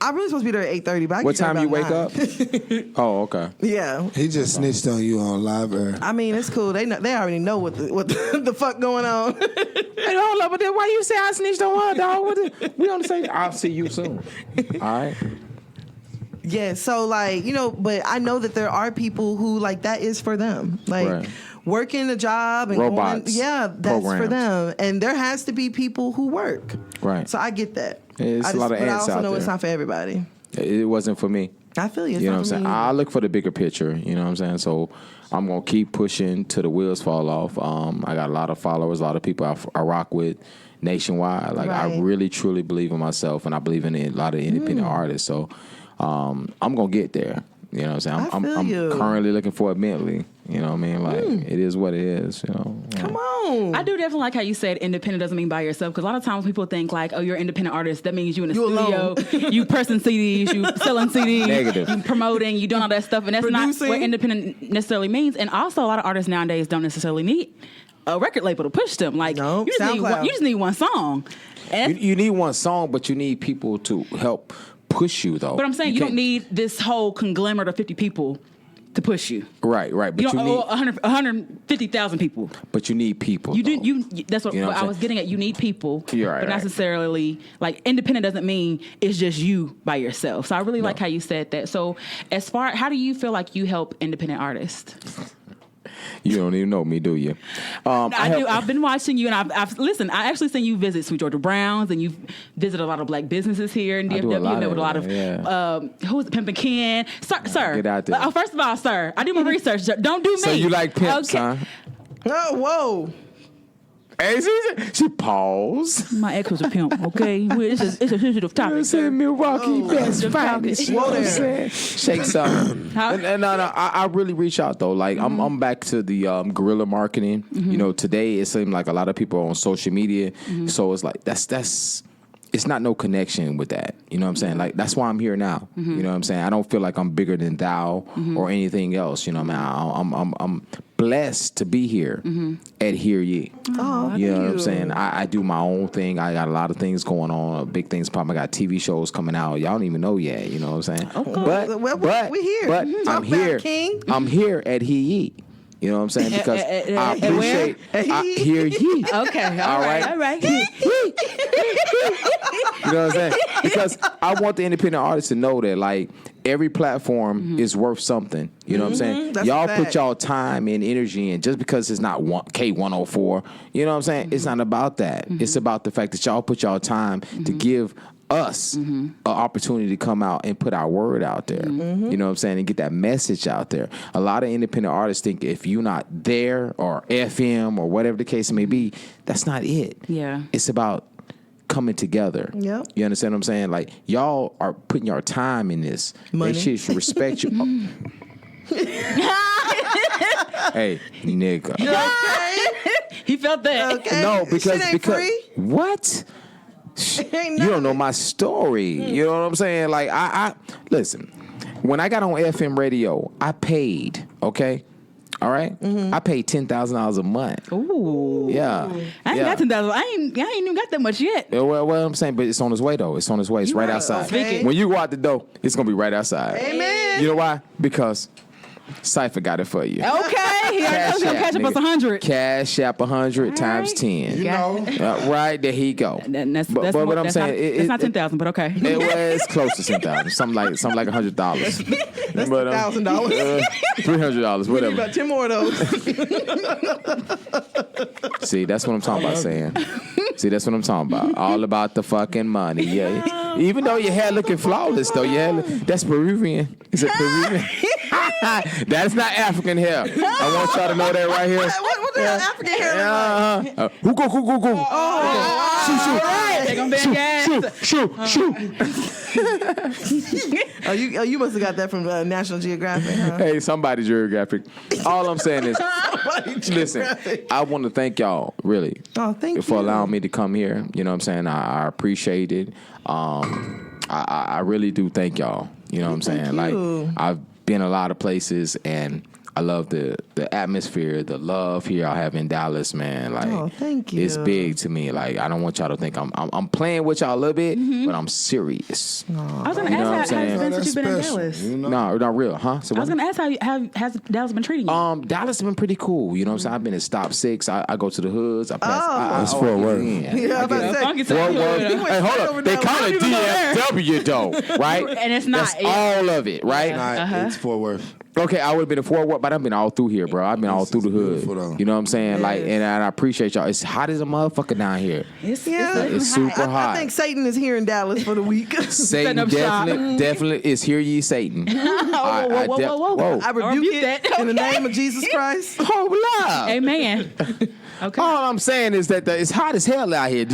I'm really supposed to be there at 8:30, but I What get there time you wake about 9. up? Oh, okay. Yeah. He just snitched on you on live air. I mean, it's cool. They already know what the fuck going on. Hey, hold up, but then why you say I snitched on her, dog? We on the same. I'll see you soon. All right. Yeah, so like, you know, but I know that there are people who like that is for them. Like Right. working a job and Robots, yeah, that's for programs. them. And there has to be people who work. Right. So I get that. It's a lot of but I ants also out know it's there. not for everybody. It wasn't for me. I feel you. It's You know not what I'm for saying? me I either. look for the bigger picture. You know what I'm saying? So I'm gonna keep pushing till the wheels fall off. I got a lot of followers, a lot of people I rock with nationwide. Like I Right. really truly believe in myself, and I believe in a lot of independent artists. So I'm gonna get there. You know what I'm saying? I feel I'm you. currently looking for it mentally. You know what I mean? Like it is what it is. You know. Come on. I do definitely like how you said independent doesn't mean by yourself, because a lot of times people think like, oh, you're an independent artist. That means you in a You studio, you pressing CDs, you selling CDs, Negative. you promoting, you doing all that stuff, and that's Producing. not what independent necessarily means. And also, a lot of artists nowadays don't necessarily need a record label to push them. Like No, you just need one song. And You need one song, but you need people to help push you though. but I'm saying you don't can't- need this whole conglomerate of 50 people to push you. Right. But You you don't need 150,000 people. but you need people. You though. do. That's what, You know what I I'm was saying? getting at. You need people, You're right, but not right. necessarily like independent doesn't mean it's just you by yourself. So I really like how you said that. So as far, how do you feel like you help independent artists? You don't even know me, do you? I do. I've been watching you, and I've listened. I actually seen you visit Sweet Georgia Brown's, and you've visited a lot of black businesses here in I do a DFW. lot You've met with a lot of of it, who was it, Pimpin' Ken, sir. Get out there. First of all, sir, I do my research. Don't do me. So you like pimps, huh? Oh, whoa. Hey, she paused. My ex was a pimp. Okay, it's a sensitive You topic. say Milwaukee best Just finest. You know what I'm saying? Shake something. How- And no, I really reach out though. Like I'm back to the guerrilla marketing. You know, today it seemed like a lot of people are on social media, so it's like that's. It's not no connection with that. You know what I'm saying? Like, that's why I'm here now. You know what I'm saying? I don't feel like I'm bigger than thou or anything else. You know what I mean? I'm blessed to be here at Hear Ye. Oh, You know what I'm saying? I do my own thing. I got a lot of things going on, big things popping. I got TV shows coming out. Y'all don't even know yet. You know what I'm saying? Well, we here. But Talk I'm about here. it, King. I'm here at Hear Ye. You know what I'm saying? Because I appreciate I Hear Ye. Okay, All right. all right. You know what I'm saying? Because I want the independent artists to know that, like, every platform is worth something. You know what I'm saying? That's Y'all a fact. put y'all time and energy in. Just because it's not K104, you know what I'm saying? It's not about that. It's about the fact that y'all put y'all time to give us an opportunity to come out and put our word out there. You know what I'm saying? And get that message out there. A lot of independent artists think if you're not there or FM or whatever the case may be, that's not it. Yeah. It's about coming together. Yep. You understand what I'm saying? Like, y'all are putting your time in this. Money. They should respect you. Hey, nigga. Okay. He felt that. Okay. No, because Shit ain't free. what? Ain't You don't know my story. You know what I'm saying? Like, I listen. When I got on FM radio, I paid. Okay, all right. I paid $10,000 a month. Ooh. Yeah, I ain't got 10,000. I ain't even got that much yet. Yeah, well, I'm saying, but it's on its way though. It's on its way. It's right outside. okay. When you go out the door, it's gonna be right outside. Amen. You know why? Because Cyfa got it for you. Okay, he already gonna catch up us nigga. 100. Cash app 100 times right. 10. You know, Right there, he go. That's but what I'm saying, it's not 10,000, but okay. It was close to 10,000, something like $100. That's But, $1,000. $300, We need whatever. about 10 more of those. See, that's what I'm talking about saying. See, that's what I'm talking about. All about the fucking money. Yeah. Even though your hair looking flawless, though, your hair that's Peruvian. Is it Peruvian? That's not African hair. I want y'all to know that right here. What the hell African hair look like? Who go? They gonna bang gas. Shoot. Oh, you must have got that from National Geographic, huh? Hey, somebody geographic. All I'm saying is, listen, I want to thank y'all, really. Oh, thank for you. allowing me to come here. You know what I'm saying? I appreciate it. I really do thank y'all. You know what I'm saying? Thank you. Like, I've been a lot of places and I love the atmosphere, the love here I have in Dallas, man. Like, Oh, thank you. It's big to me. Like, I don't want y'all to think I'm playing with y'all a little bit, but I'm serious. I was gonna You know what I'm ask how saying? it's been since you've been in special, Dallas. you know? No, not real, huh? So I was gonna ask how has Dallas been treating you? Dallas has been pretty cool. You know what I'm saying? I've been at Stop 6. I go to the hoods. I pass. That's Fort Worth. Yeah, I'm about to say. Funky Fort town. Worth. He went Hey, straight hold over up. They Dallas. call it DFW though, right? And it's not. That's all of it, right? Nah, it's Fort Worth. Okay, I would have been in Fort Worth, but I've been all through here, bro. I've been all through the beautiful, though. hood. You know what I'm saying? Like, and I appreciate y'all. It's hot as a motherfucker down here. It's super hot. I think Satan is here in Dallas for the week. Satan up shop. definitely is Hear Ye Satan. Whoa. I rebuke it in the name of Jesus Christ. Hold up. Amen. Okay. All I'm saying is that it's hot as hell out here.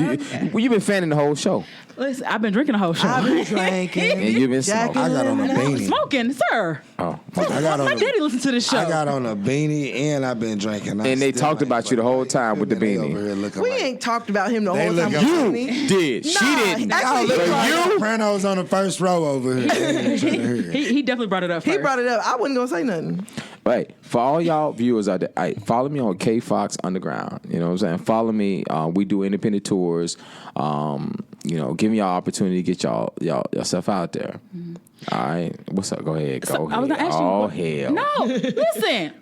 You've been fanning the whole show. Listen, I've been drinking the whole show. I've been drinking. And you've been smoking. I got on a beanie. Smoking, sir. Oh. I got on My a, daddy listens to this show. I got on a beanie and I've been drinking. And they talked about you the whole time with the They beanie. over here looking We like, ain't talked about him the They whole time. look up- You did. She didn't. actually, Look he like you? Sopranos on the first row over here. They ain't trying to hear it. He definitely brought it up first. He brought it up. I wasn't gonna say nothing. Right. For all y'all viewers out there, follow me on K Fox Underground. You know what I'm saying? Follow me. We do independent tours. giving y'all opportunity to get yourself out there. Mm-hmm. All right, what's up? Go ahead. So, I was gonna ask you. Oh hell! No, listen.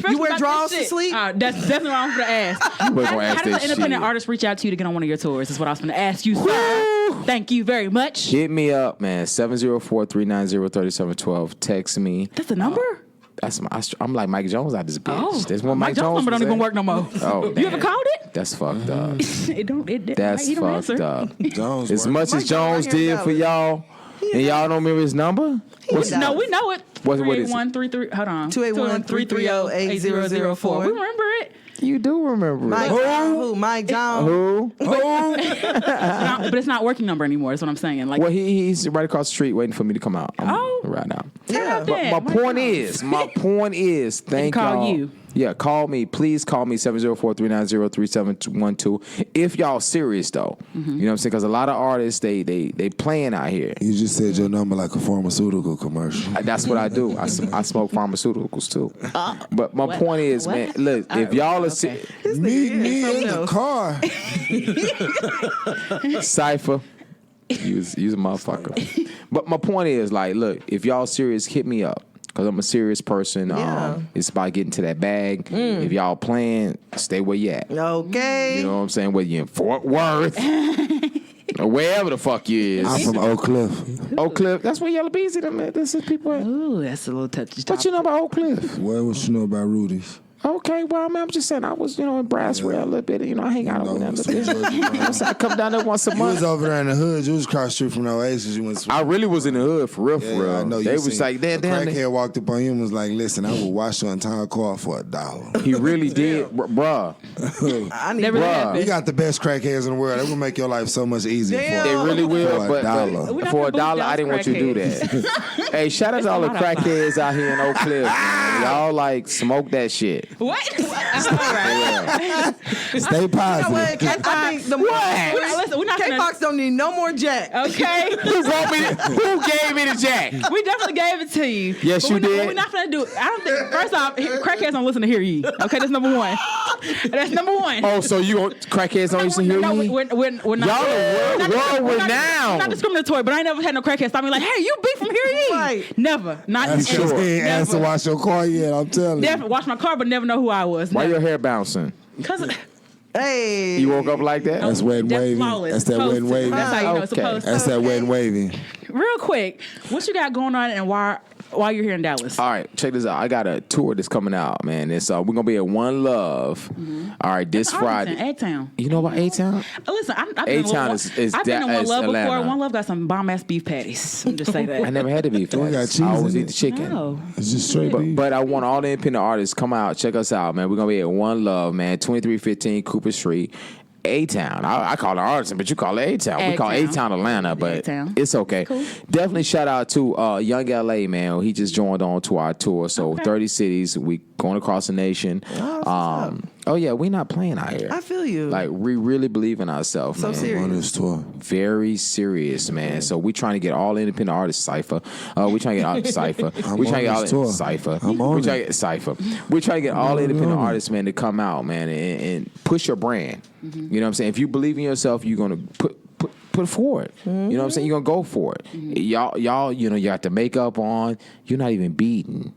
You wear drawers to sleep? That's definitely what I'm gonna ask. You wasn't gonna ask How does that an independent shit. artist reach out to you to get on one of your tours? Is what I was gonna ask you, sir. Thank you very much. Hit me up, man. 704-390-3712. Text me. That's the number. I'm like Mike Jones out this bitch. Oh, That's what Mike Jones number was don't even at. work no more. Oh, You damn. ever called it? That's fucked up. It don't. That's he don't fucked answer. up. Jones As work. much as Mike Jones Jones did right for here, y'all, and y'all don't remember his number? No, we know it. What is it? 381-33. Hold on. 281-330-8004. We remember it. You do remember Mike it. Jones. Who? Mike Jones. Who? But it's not working number anymore. Is what I'm saying. Like, Well, he's right across the street waiting for me to come out. Right now. Yeah. Yeah, My Mike point Jones. is, thank call y'all. you. Yeah, call me. Please call me 704-390-3712. If y'all serious though, you know what I'm saying? Because a lot of artists they playing out here. You just said your number like a pharmaceutical commercial. That's what I do. I smoke pharmaceuticals too. But my point is, man, look, if y'all are Meet me in the car. Cyfa, use a motherfucker. But my point is, like, look, if y'all serious, hit me up. Because I'm a serious person. Yeah. It's about getting to that bag. If y'all playing, stay where you at. Okay. You know what I'm saying? Whether you in Fort Worth or wherever the fuck you I'm is. from Oak Cliff. Oak Cliff. That's where Yellow Bees in them. This is people at. ooh, that's a little touchy. What you know about Oak Cliff? What you know about Rudy's? Okay, well, I mean, I'm just saying, I was, in Brasswell a little bit. I hang out over there a little bit. I come down there once a You was month. over there in the hood. You was across the street from the Oasis. You went to I really was in the hood for real, for real. I know you They was seen like, a damn. crackhead walked up on you and was like, "Listen, I will wash your entire car for $1." He really did, bruh. I need Never Bruh. happened. You got the best crackheads in the world. They will make your life so much easier. Damn. They really will, For but $1. We not for gonna $1, I didn't want you to do crackheads. that. Hey, shout out to all the crackheads out here in Oak Cliff. Man. Y'all like smoke that shit. What? All right. Stay positive. I think the more Listen, we're not gonna- K-Fox don't need no more Jack. Okay. Who gave me the jack? We definitely gave it to you. Yes, But you we're not- did. What we're not gonna do. I don't think. First off, crackheads don't listen to Hear Ye. Okay, that's number one. That's number one. Oh, so you crackheads don't used to hear No, me? we're not. Y'all we're not- world we're renowned. not discriminatory, but I ain't never had no crackhead stop me like, hey, you beat from Hear Ye. Right. Never. Not That's sure. because he ain't asked to Never. wash your car yet. I'm telling you. Never wash my car, but never know who I was. Why Never. your hair bouncing? Because Hey. You woke up like that? That's wet and that's wavy. flawless. That's that wet and Supposed to. wavy. That's how you know it's Okay. supposed to. That's that wet and wavy. Real quick, what you got going on and why you're here in Dallas? All right, check this out. I got a tour that's coming out, man. It's we're gonna be at One Love. All right, this Friday. Egg-Town. You know about A-Town? Listen, I've been A-Town in is I've been in One is Love Atlanta. before. One Love got some bomb ass beef patties. I'm just say that. I never had the beef. We got patties. cheese I always in eat it. the chicken. No. It's just straight beef. But I want all the independent artists come out, check us out, man. We're gonna be at One Love, man, 2315 Cooper Street. A-Town. I call it Artisan, but you call it A-Town. We call it A-Town. A-Town Atlanta, but A-Town. it's okay. Cool. Definitely shout out to Young LA, man. He just joined on to our tour. So Okay. 30 cities. We going across the nation. Oh yeah, we not playing out here. I feel you. Like we really believe in ourselves, So man. serious. On this tour. Very serious, man. So we trying to get all independent artists Cyfa. We trying to get all Cyfa. We trying to get all on this tour. Cyfa. I'm on We trying it. to get Cyfa. We trying to get all independent on it. artists, man, to come out, man, and push your brand. You know what I'm saying? If you believe in yourself, you're gonna put it forward. You know what I'm saying? You're gonna go for it. Y'all, you got the makeup on. You're not even beaten.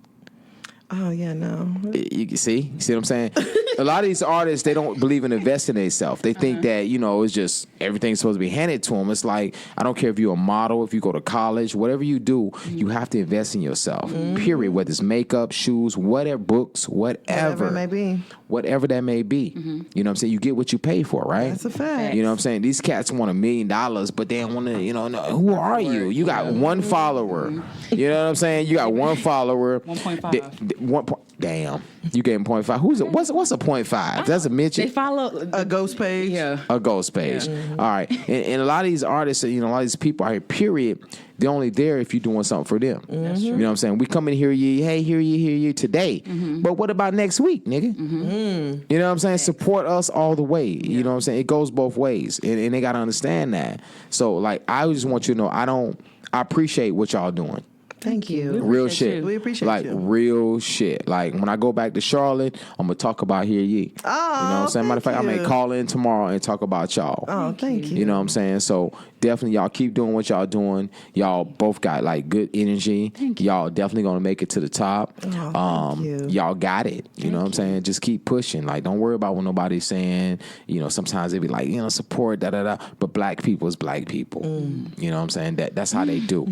Oh yeah, no. You see what I'm saying? A lot of these artists, they don't believe in investing in themselves. They think that, it's just everything's supposed to be handed to them. It's like, I don't care if you're a model, if you go to college, whatever you do, you have to invest in yourself, period. Whether it's makeup, shoes, whatever, books, whatever. Whatever it may be. Whatever that may be. You know what I'm saying? You get what you pay for, right? That's a fact. You know what I'm saying? These cats want $1 million, but they don't want to, no, who are you? You got one follower. You know what I'm saying? You got one follower. 1.5. Damn. You gave him 0.5. Who's it? What's a 0.5? That's a They midget. follow A ghost page. Yeah. A ghost page. All right. And a lot of these artists, a lot of these people out here, period, they're only there if you're doing something for them. You know what I'm saying? We come in here, hear you today. But what about next week, nigga? You know what I'm saying? Support us all the way. You know what I'm saying? It goes both ways. And they got to understand that. So, like, I just want you to know, I appreciate what y'all doing. Thank you. Real appreciate shit. you. We appreciate like, you. real shit. Like, when I go back to Charlotte, I'm going to talk about Hear Ye. Oh, you know what I'm saying? Matter of fact, I thank may you. call in tomorrow and talk about y'all. Oh, thank you. You know what I'm saying? So definitely y'all keep doing what y'all doing. Y'all both got like good energy. Y'all definitely gonna make it to the top. Oh, thank you. Y'all got it. You know what I'm saying? Just keep pushing. Like, don't worry about what nobody's saying. You know, sometimes they be like, you know, support, da da da. But black people is black people. You know what I'm saying? That's how they do.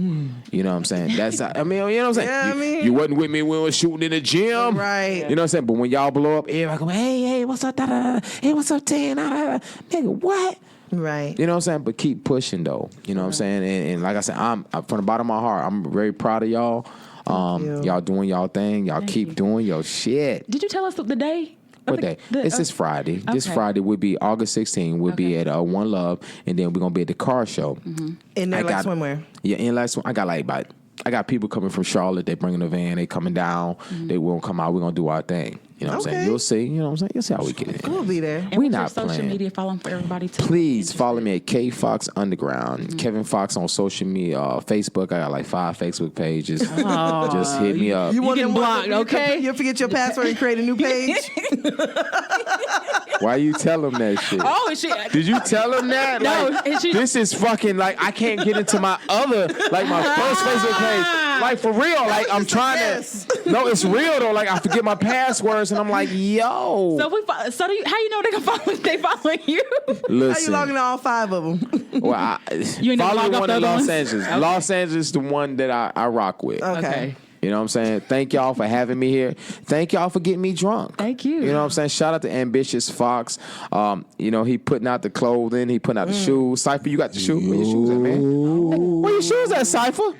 You know what I'm saying? That's how, I mean, you know what I'm saying? Yeah, I mean- you wasn't with me when we were shooting in the gym. Right. You know what I'm saying? But when y'all blow up, everybody go, hey, what's up? Da, da, da. Hey, what's up, Tan? Da, da, da. Nigga, what? Right. You know what I'm saying? But keep pushing though. You know what I'm saying? And like I said, I'm from the bottom of my heart, I'm very proud of y'all. you. Y'all doing y'all thing. Y'all keep doing your shit. Did you tell us the day? What day? It's this Friday. This Friday would be August 16th. We'll be at One Love, and then we're gonna be at the car show. In there, like swimwear. Yeah, in like I got like about. I got people coming from Charlotte. They bringing a van. They coming down. They won't come out. We're gonna do our thing. You know what I'm saying? Okay. You'll see. You know what I'm saying? You'll see how we get it. We'll be there. And We what's not your social playing. media following for everybody too? Please follow me at K Fox Underground. Kevin Fox on social media, Facebook. I got like 5 Facebook pages. Just hit me up. You want getting them blocked, ones that okay? You forget your password and create a new page. Why you tell them that shit? Oh, shit. Did you tell him that? No, Like, and she- this is fucking like I can't get into my other like my first Facebook page. Like for real, like I'm trying guess. to. No, it's real though. Like I forget my passwords and I'm like, yo. So how you know they can follow? They following you? How you Listen, logging all 5 of them? well, You ain't never follow log the off one the in other Los ones? Angeles. Okay. Los Angeles is the one that I rock with. Okay. You know what I'm saying? Thank y'all for having me here. Thank y'all for getting me drunk. Thank you. You know what I'm saying? Shout out to Ambitious Fox. You know, he putting out the clothing. He putting out the shoes. Cypher, you got the shoes? Where your shoes at, man? Where your shoes at, Cypher?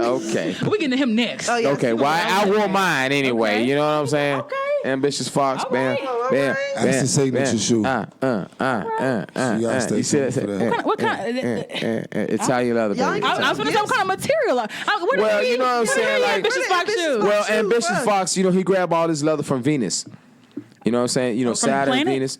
Okay. We getting to him next. Oh, yeah. Okay, well, I wore mine anyway. Okay. You know what I'm saying? Okay. Ambitious Fox, bam, right. bam, That's the signature shoe. You gotta stay see tuned for that. What kind? Italian leather, Y'all baby. ain't I was going to say what kind of material. Well, you know what I'm saying, like- Ambitious Fox Ambitious shoes. Fox. Well, shoes, Ambitious what? Fox, you know, he grabbed all this leather from Venus. You know what I'm saying? You know, From the Saturn, planet? Venus.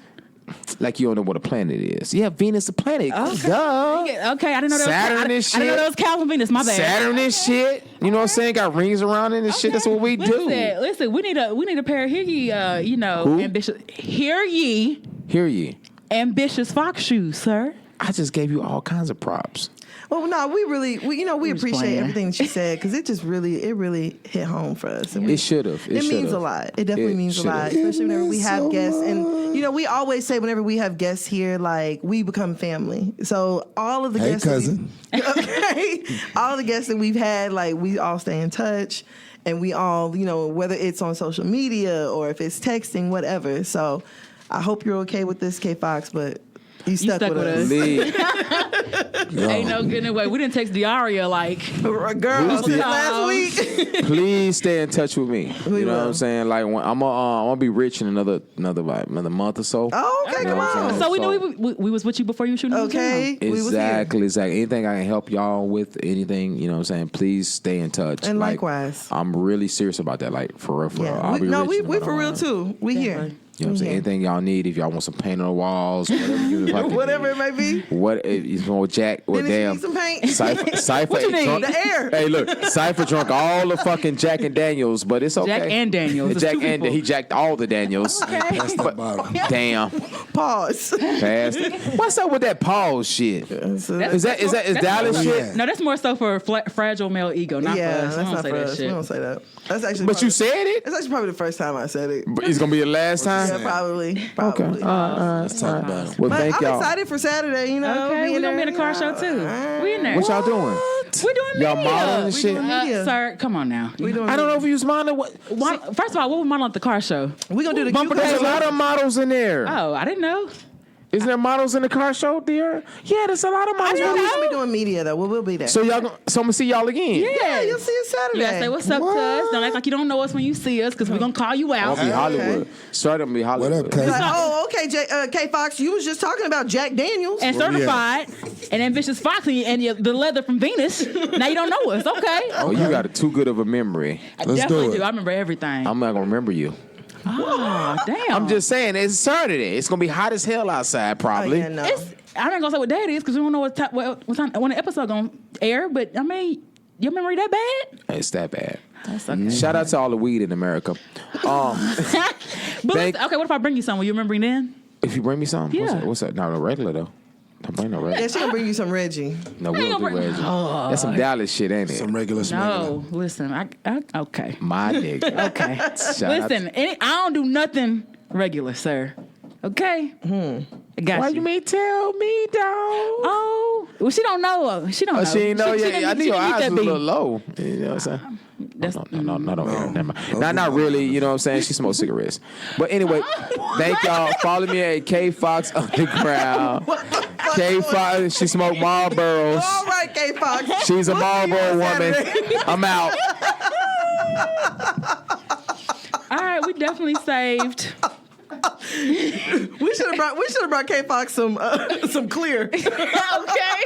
Like you don't know what a planet is. Yeah, Venus a planet. Okay. Duh. Okay, I didn't know that. Saturn I and didn't know shit. that was Calvin Venus. My bad. Saturn and shit. You know what I'm saying? Got rings around it and shit. That's what we do. Listen, we need a pair of Hear Ye, Who? ambitious Hear Ye, Hear Ye. ambitious Fox shoes, sir. I just gave you all kinds of props. Well, no, we just appreciate playing. everything that you said because it really hit home for us. And It should have. It means a lot. It definitely means a lot, especially whenever we have guests. And we always say whenever we have guests here, like we become family. So all of the Hey, guests, cousin. okay, all of the guests that we've had, like we all stay in touch, and we all, whether it's on social media or if it's texting, whatever. So I hope you're okay with this, K Fox, but. You stuck with us. Lee. Ain't no getting away. We didn't text Diaria like Girl, Who's the- last week. Please stay in touch with me. We You know what will. I'm saying? Like when, I'm gonna be rich in another month or so. Oh, okay, You know come what I'm on. saying? So we knew we was with you before you shooting. Okay. We was here. Exactly. Anything I can help y'all with, anything, you know what I'm saying? Please stay in touch. And Like, likewise. I'm really serious about that. Like for real, Yeah. I'll be rich. We for real too. We here. You know what I'm saying? Anything y'all need, if y'all want some paint on the walls, whatever you fucking Whatever need. it may be. What if you want Jack or Dennis, you damn need some paint? Cypher What you need? drunk- The air. Hey, look, Cypher drunk all the fucking Jack and Daniels, but it's okay. Jack and Daniels. It's Jack two and people. he jacked all the Daniels. That's the bottom. Damn, Pause. passed. What's up with that pause shit? Is Dallas Oh, shit? yeah. No, that's more so for fragile male ego, not Yeah, for us. that's We don't not say for that us. shit. We don't say that. That's actually. But probably, you said it. It's actually probably the first time I said it. But it's gonna be the last time. Yeah, probably. Okay. Let's talk about it. Well, But thank I'm y'all. excited for Saturday. Okay, we're gonna be in a car show too. We in there. What y'all doing? We're doing media. Y'all modeling and shit? doing media. Sir, come on now. We doing. I don't know if you was modeling. First of all, what we model at the car show? We gonna do the Bumper There's a cucumber. lot of models in there. Oh, I didn't know. Isn't there models in the car show, dear? Yeah, there's a lot of models. Yeah, we gonna be doing media though. We'll be there. So y'all, so I'm gonna see y'all again. yeah, you'll see us Saturday. You gotta say what's up to us. Don't act like you don't know us when you see us, because we're gonna call you out. I'll be Hollywood. Straight up be Hollywood. What up, cousin? Like, oh, okay, K Fox. You was just talking about Jack Daniels. And certified, and ambitious Fox, and the leather from Venus. Now you don't know us, okay? Oh, you got too good of a memory. I Let's definitely do it. do. I remember everything. I'm not gonna remember you. Oh, damn. I'm just saying, it's Saturday. It's gonna be hot as hell outside, Oh, probably. yeah, no. I ain't gonna say what day it is because we don't know what time the episode gonna air. But I mean, Your memory that bad? It's that bad. That's okay. Shout out to all the weed in America. But listen, okay, what if I bring you some? Will you remember then? If you bring me some, Yeah. what's that? No, regular though. Don't bring no regular. Yeah, she gonna bring you some Reggie. No, we don't do Reggie. That's some Dallas shit, ain't it? Some regular No, listen, I okay. My nigga. Okay. Shout out Listen, I don't do nothing regular, sir. Okay? I got Why you. you mean tell me, dog? Oh, well, she don't know. She don't know. She ain't know yet. I didn't- think your didn't get eyes that was a beat. little low. You know what I'm saying? That's, No, not on air. Never mind. Not really. You know what I'm saying? She smokes cigarettes. But anyway, thank y'all. Follow me at K Fox Underground. K Fox. She smoked Marlboros. All right, K Fox. She's a Marlboro woman. I'm out. All right, we definitely saved. We should have brought K Fox some clear. Okay?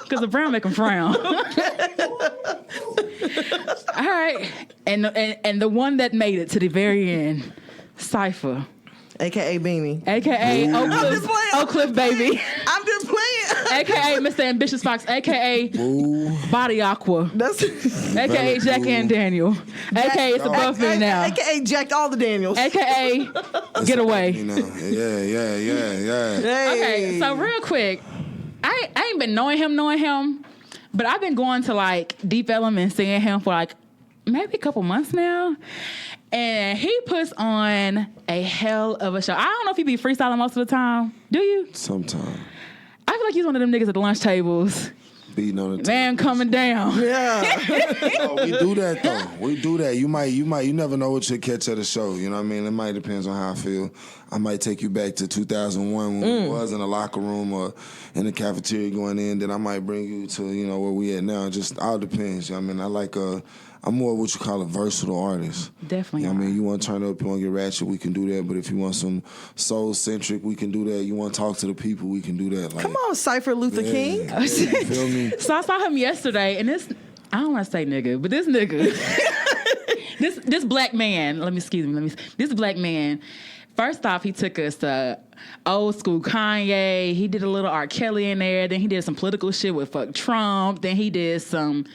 Because the brown make them frown. All right. And the one that made it to the very end, Cyfa. AKA Beanie. AKA Oak Cliff Baby. I'm just playing. AKA Mr. Ambitious Fox. AKA Body Aqua. That's AKA Jack and Daniel. AKA It's Above Me Now. AKA Jacked all the Daniels. AKA Get Away. You know, yeah. Hey. Okay, so real quick, I ain't been knowing him, but I've been going to like Deep Element, seeing him for like maybe a couple months now. And he puts on a hell of a show. I don't know if he be freestyling most of the time. Do you? Sometimes I feel like he's one of them niggas at the lunch tables. beating on the Man coming down. Yeah. No, we do that though. We do that. You never know what you'll catch at a show. You know what I mean? It might depends on how I feel. I might take you back to 2001 when we was in a locker room or in the cafeteria going in. Then I might bring you to where we at now. Just all depends. You know what I mean? I'm more what you call a versatile artist. Definitely. You know what I mean? You want to turn up, you want to get ratchet, we can do that. But if you want some soul-centric, we can do that. You want to talk to the people, we can do that. Like, Come on, Cypher Luther King. you feel me? So I saw him yesterday, and I don't want to say nigga, but this nigga, this black man, this black man, first off, he took us to old school Kanye. He did a little R. Kelly in there. Then he did some political shit with fuck Trump. Then he did some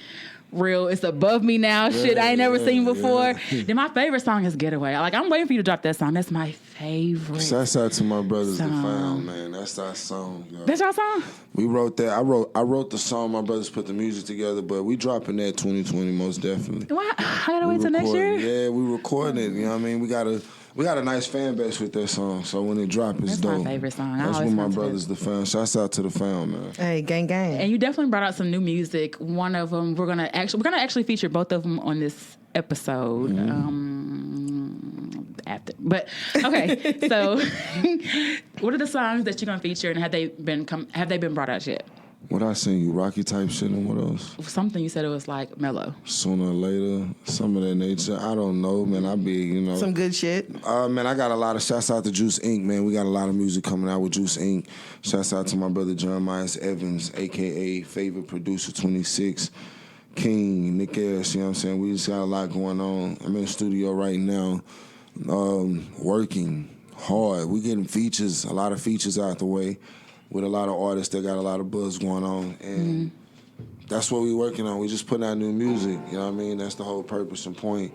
real It's Above Me Now shit I ain't never seen before. Then my favorite song is Getaway. I'm waiting for you to drop that song. That's my favorite. Shouts out to my brothers, The Song. Found, man. That's our song, yo. That's your song? We wrote that. I wrote the song. My brothers put the music together, but we dropping that 2020 most definitely. Why? I gotta wait till next recording- year? Yeah, we recording it. You know what I mean? We got a nice fan base with that song. So when it drop, it's That's my dope. favorite song. I That's always with my listen to brothers, The Found. Shouts out to The Found, man. Hey, gang, gang. And you definitely brought out some new music. One of them we're gonna actually feature both of them on this episode. After, but okay. So, what are the songs that you're gonna feature, and have they been brought out yet? What I sing you, Rocky type shit, and what else? Something you said it was like mellow. Sooner or later, some of that nature. I don't know, man. I be, Some good shit. Man, I got a lot of shouts out to Juice Inc., man. We got a lot of music coming out with Juice Inc. Shouts out to my brother Jeremiah Evans, a.k.a. Favorite Producer 26, King, Nick S., you know what I'm saying? We just got a lot going on. I'm in the studio right now, working hard. We getting features, a lot of features out the way with a lot of artists that got a lot of buzz going on. And that's what we working on. We just putting out new music, you know what I mean? That's the whole purpose and point.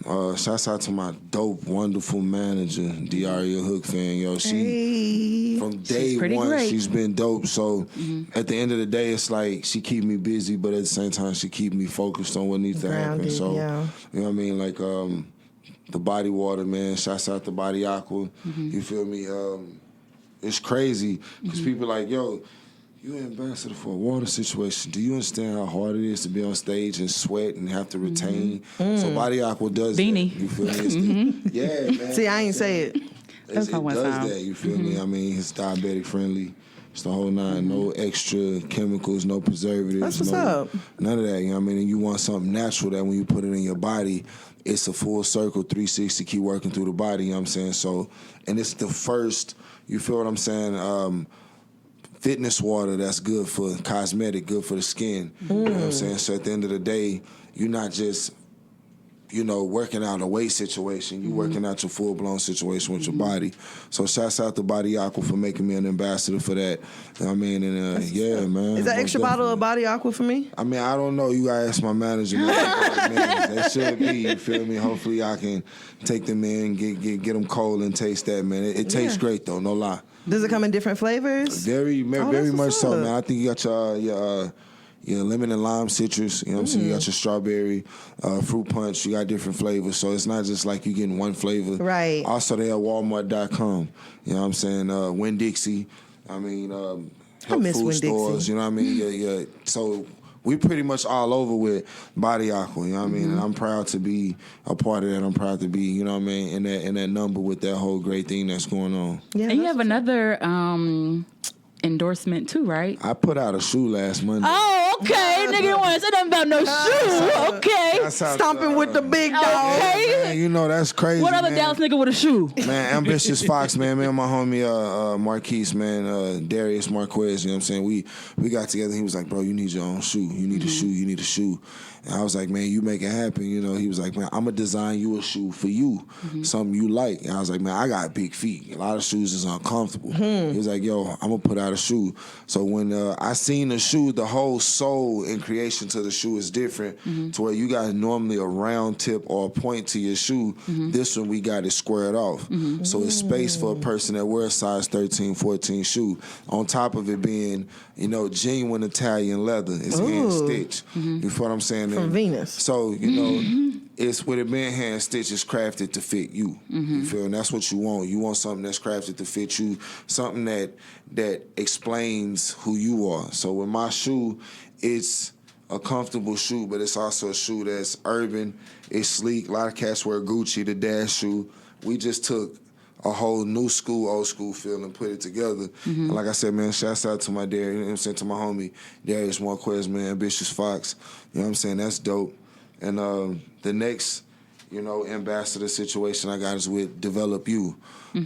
Shouts out to my dope, wonderful manager, Diaria Hook fan. Yo, she from day pretty one, great. she's been dope. So at the end of the day, it's like she keep me busy, but at the same time, she keep me focused on what needs to happen. Grounded, So yeah. you know what I mean? Like the body water, man. Shouts out to Body Aqua. You feel me? It's crazy because people like, yo, you an ambassador for a water situation. Do you understand how hard it is to be on stage and sweat and have to retain? So Body Aqua does Beanie. that. You feel me? Yeah, man. See, I ain't say it. That's It my one does sound. that. You feel me? I mean, it's diabetic friendly. It's the whole nine. No extra chemicals, no preservatives. That's what's up. None of that. You know what I mean? And you want something natural that when you put it in your body, it's a full circle 360, keep working through the body. You know what I'm saying? So, and it's the first, you feel what I'm saying? Fitness water that's good for cosmetic, good for the skin. You know what I'm saying? So at the end of the day, you're not just working out a weight situation. You working out your full-blown situation with your body. So shouts out to Body Aqua for making me an ambassador for that. You know what I mean? And yeah, man. Is that extra bottle of Body Aqua for me? I mean, I don't know. You gotta ask my manager. Man. That should be. You feel me? Hopefully, I can take them in, get them cold and taste that, man. It tastes great though. No lie. Does it come in different flavors? Very much so, man. I think you got your lemon and lime citrus, you know what I'm saying? You got your strawberry, fruit punch, you got different flavors. So it's not just like you getting one flavor. Right. Also, they at Walmart.com, you know what I'm saying? Winn-Dixie, I mean, health miss food Winn-Dixie. stores, you know what I mean? Yeah. So we pretty much all over with Body Aqua, you know what I mean? And I'm proud to be a part of that. I'm proud to be, you know what I mean, in that number with that whole great thing that's going on. Yeah, and you have another endorsement too, right? I put out a shoe last Monday. Oh, okay. Nigga, you want to say nothing about no shoe. Okay. That's how stomping with the big dog. Okay. Man, you know, that's crazy. What other man. Dallas nigga with a shoe? Man, Ambitious Fox, man. Me and my homie Marquise, man, Darius Marquez, you know what I'm saying? We got together. He was like, bro, you need your own shoe. You need a shoe. You need a shoe. And I was like, man, you make it happen. You know, he was like, man, I'm going to design you a shoe for you, something you like. And I was like, man, I got big feet. A lot of shoes is uncomfortable. He was like, yo, I'm going to put out a shoe. So when I seen the shoe, the whole soul and creation to the shoe is different to where you got normally a round tip or a point to your shoe. This one, we got it squared off. So it's space for a person that wears a size 13, 14 shoe. On top of it being, you know, genuine Italian leather. It's hand stitched. You feel what I'm saying? From Venus. So, you know, it's with it being hand stitched, it's crafted to fit you. You feel? And that's what you want. You want something that's crafted to fit you, something that explains who you are. So with my shoe, it's a comfortable shoe, but it's also a shoe that's urban, it's sleek. A lot of cats wear Gucci, the Dash shoe. We just took a whole new school, old school feel and put it together. And like I said, man, shouts out to my dad, you know what I'm saying, to my homie, Darius Marquez, man, Ambitious Fox. You know what I'm saying? That's dope. And the next, you know, ambassador situation I got is with Develop You,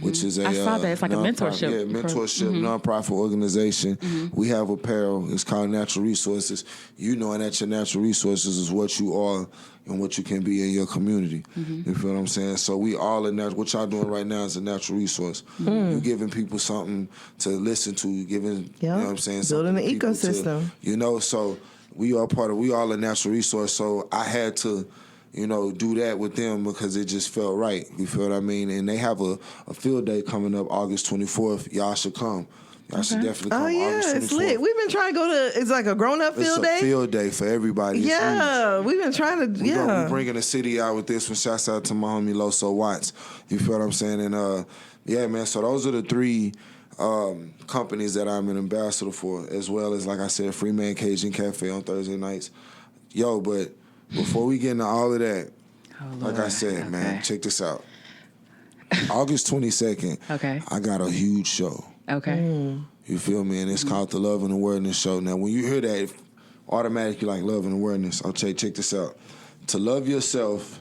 which is I saw that. It's like a mentorship. Yeah, mentorship, nonprofit organization. We have apparel. It's called Natural Resources. You knowing that your natural resources is what you are and what you can be in your community. You feel what I'm saying? So we all in that. What y'all doing right now is a natural resource. You giving people something to listen to. Giving, you know what I'm saying? Building an people ecosystem. you know, so we all a natural resource. So I had to, you know, do that with them because it just felt right. You feel what I mean? And they have a field day coming up August 24th. Y'all should come. Y'all should definitely come. Oh, yeah, August 24th. it's lit. We've been trying to go to, it's like a grown-up field day? It's a field day for everybody. It's Yeah, huge. we've been trying to, We're bringing the city out with this one. Shouts out to my homie Loso Watts. You feel what I'm saying? And yeah, man, so those are the three companies that I'm an ambassador for, as well as, like I said, Free Man Cajun Cafe on Thursday nights. Yo, but before we get into all of that, like I said, man, check this out. August 22nd, I got a huge show. You feel me? And it's called the Love and Awareness Show. Now, when you hear that, automatically like love and awareness. Okay, check this out. To love yourself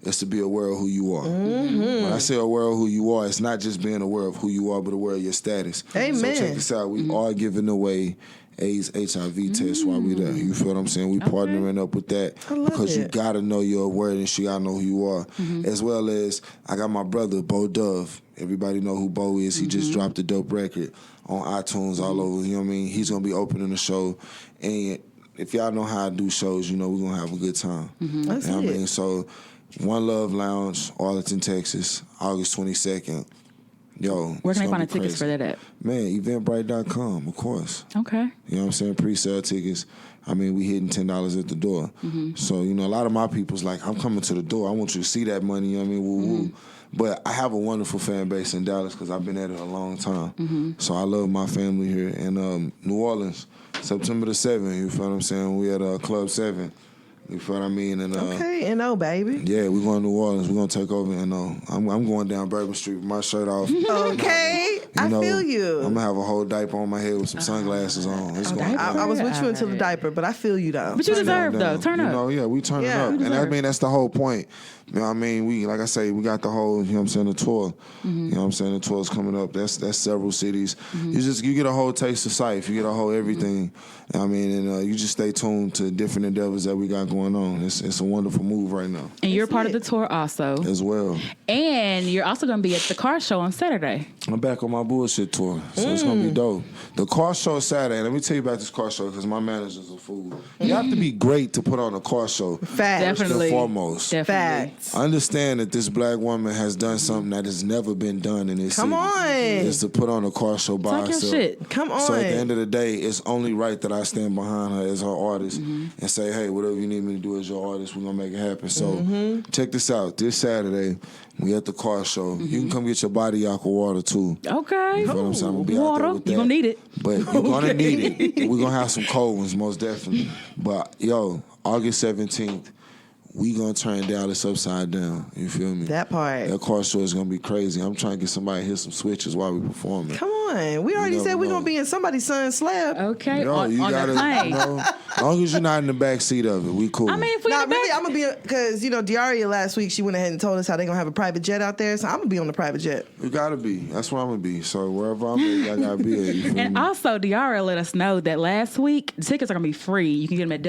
is to be aware of who you are. When I say aware of who you are, it's not just being aware of who you are, but aware of your status. Amen. So check this out. We are giving away AIDS, HIV tests while we're there. You feel what I'm saying? We partnering up with that because you got to know your awareness. You got to know who you are. As well as I got my brother, Bo Dove. Everybody know who Bo is. He just dropped a dope record on iTunes all over. You know what I mean? He's going to be opening the show. And if y'all know how I do shows, you know we're going to have a good time. That's you know it. what I mean? So, One Love Lounge, Arlington, Texas, August 22nd. Yo, Where can I find the crazy. tickets for that at? Man, eventbrite.com, of course. Okay. You know what I'm saying? Pre-sale tickets. I mean, we hitting $10 at the door. So, you know, a lot of my people's like, I'm coming to the door. I want you to see that money. You know what I mean? Woo-woo. But I have a wonderful fan base in Dallas because I've been at it a long time. So I love my family here. And New Orleans, September the 7th, you feel what I'm saying? We at Club 7. You feel what I mean? And Okay, NO, baby. yeah, we're going to New Orleans. We're going to take over NO. I'm going down Bourbon Street with my shirt off. Okay, I feel you. I'm going to have a whole diaper on my head with some sunglasses on. It's going down. I was with you until the diaper, but I feel you, though. But you deserve, though. Turn You up. know, yeah, we turning Yeah. up. And I mean, that's the whole point. You know what I mean? We, like I say, we got the whole, you know what I'm saying, the tour. You know what I'm saying? The tour's coming up. That's several cities. You get a whole taste of Cyfa. You get a whole everything. I mean, and you just stay tuned to different endeavors that we got going on. It's a wonderful move right now. And you're part of the tour also. As well. And you're also going to be at the car show on Saturday. I'm back on my bullshit tour, so it's going to be dope. The car show is Saturday. Let me tell you about this car show because my manager's a fool. You have to be great to put on a car show. Facts. First and foremost. Definitely. Facts. Understand that this black woman has done something that has never been done in this city. Come on. Is to put on a car show by Talk your herself. shit. Come on. So at the end of the day, it's only right that I stand behind her as her artist and say, hey, whatever you need me to do as your artist, we're going to make it happen. So check this out. This Saturday, we at the car show. You can come get your body aqua water, too. Okay. You know what I'm saying? I'm gonna be out Water. there with that. You're going to need it. But you're going to need it. We're going to have some cold ones, most definitely. But, yo, August 17th, we going to turn Dallas upside down. You feel me? That part. That car show is going to be crazy. I'm trying to get somebody to hit some switches while we performing. Come on. We already never said we're know. going to be in somebody's son's slab. Okay. Yo, on you the gotta, plane. you know, as long as you're not in the back seat of it, we cool. I mean, if we Nah, in the really, back, I'm going to be, because, Diaria last week, she went ahead and told us how they're going to have a private jet out there. So I'm going to be on the private jet. you gotta be. That's where I'm gonna be. So wherever I'm at, I gotta be at. You feel And me? also, Diara let us know that last week, the tickets are going to be free. You can get them at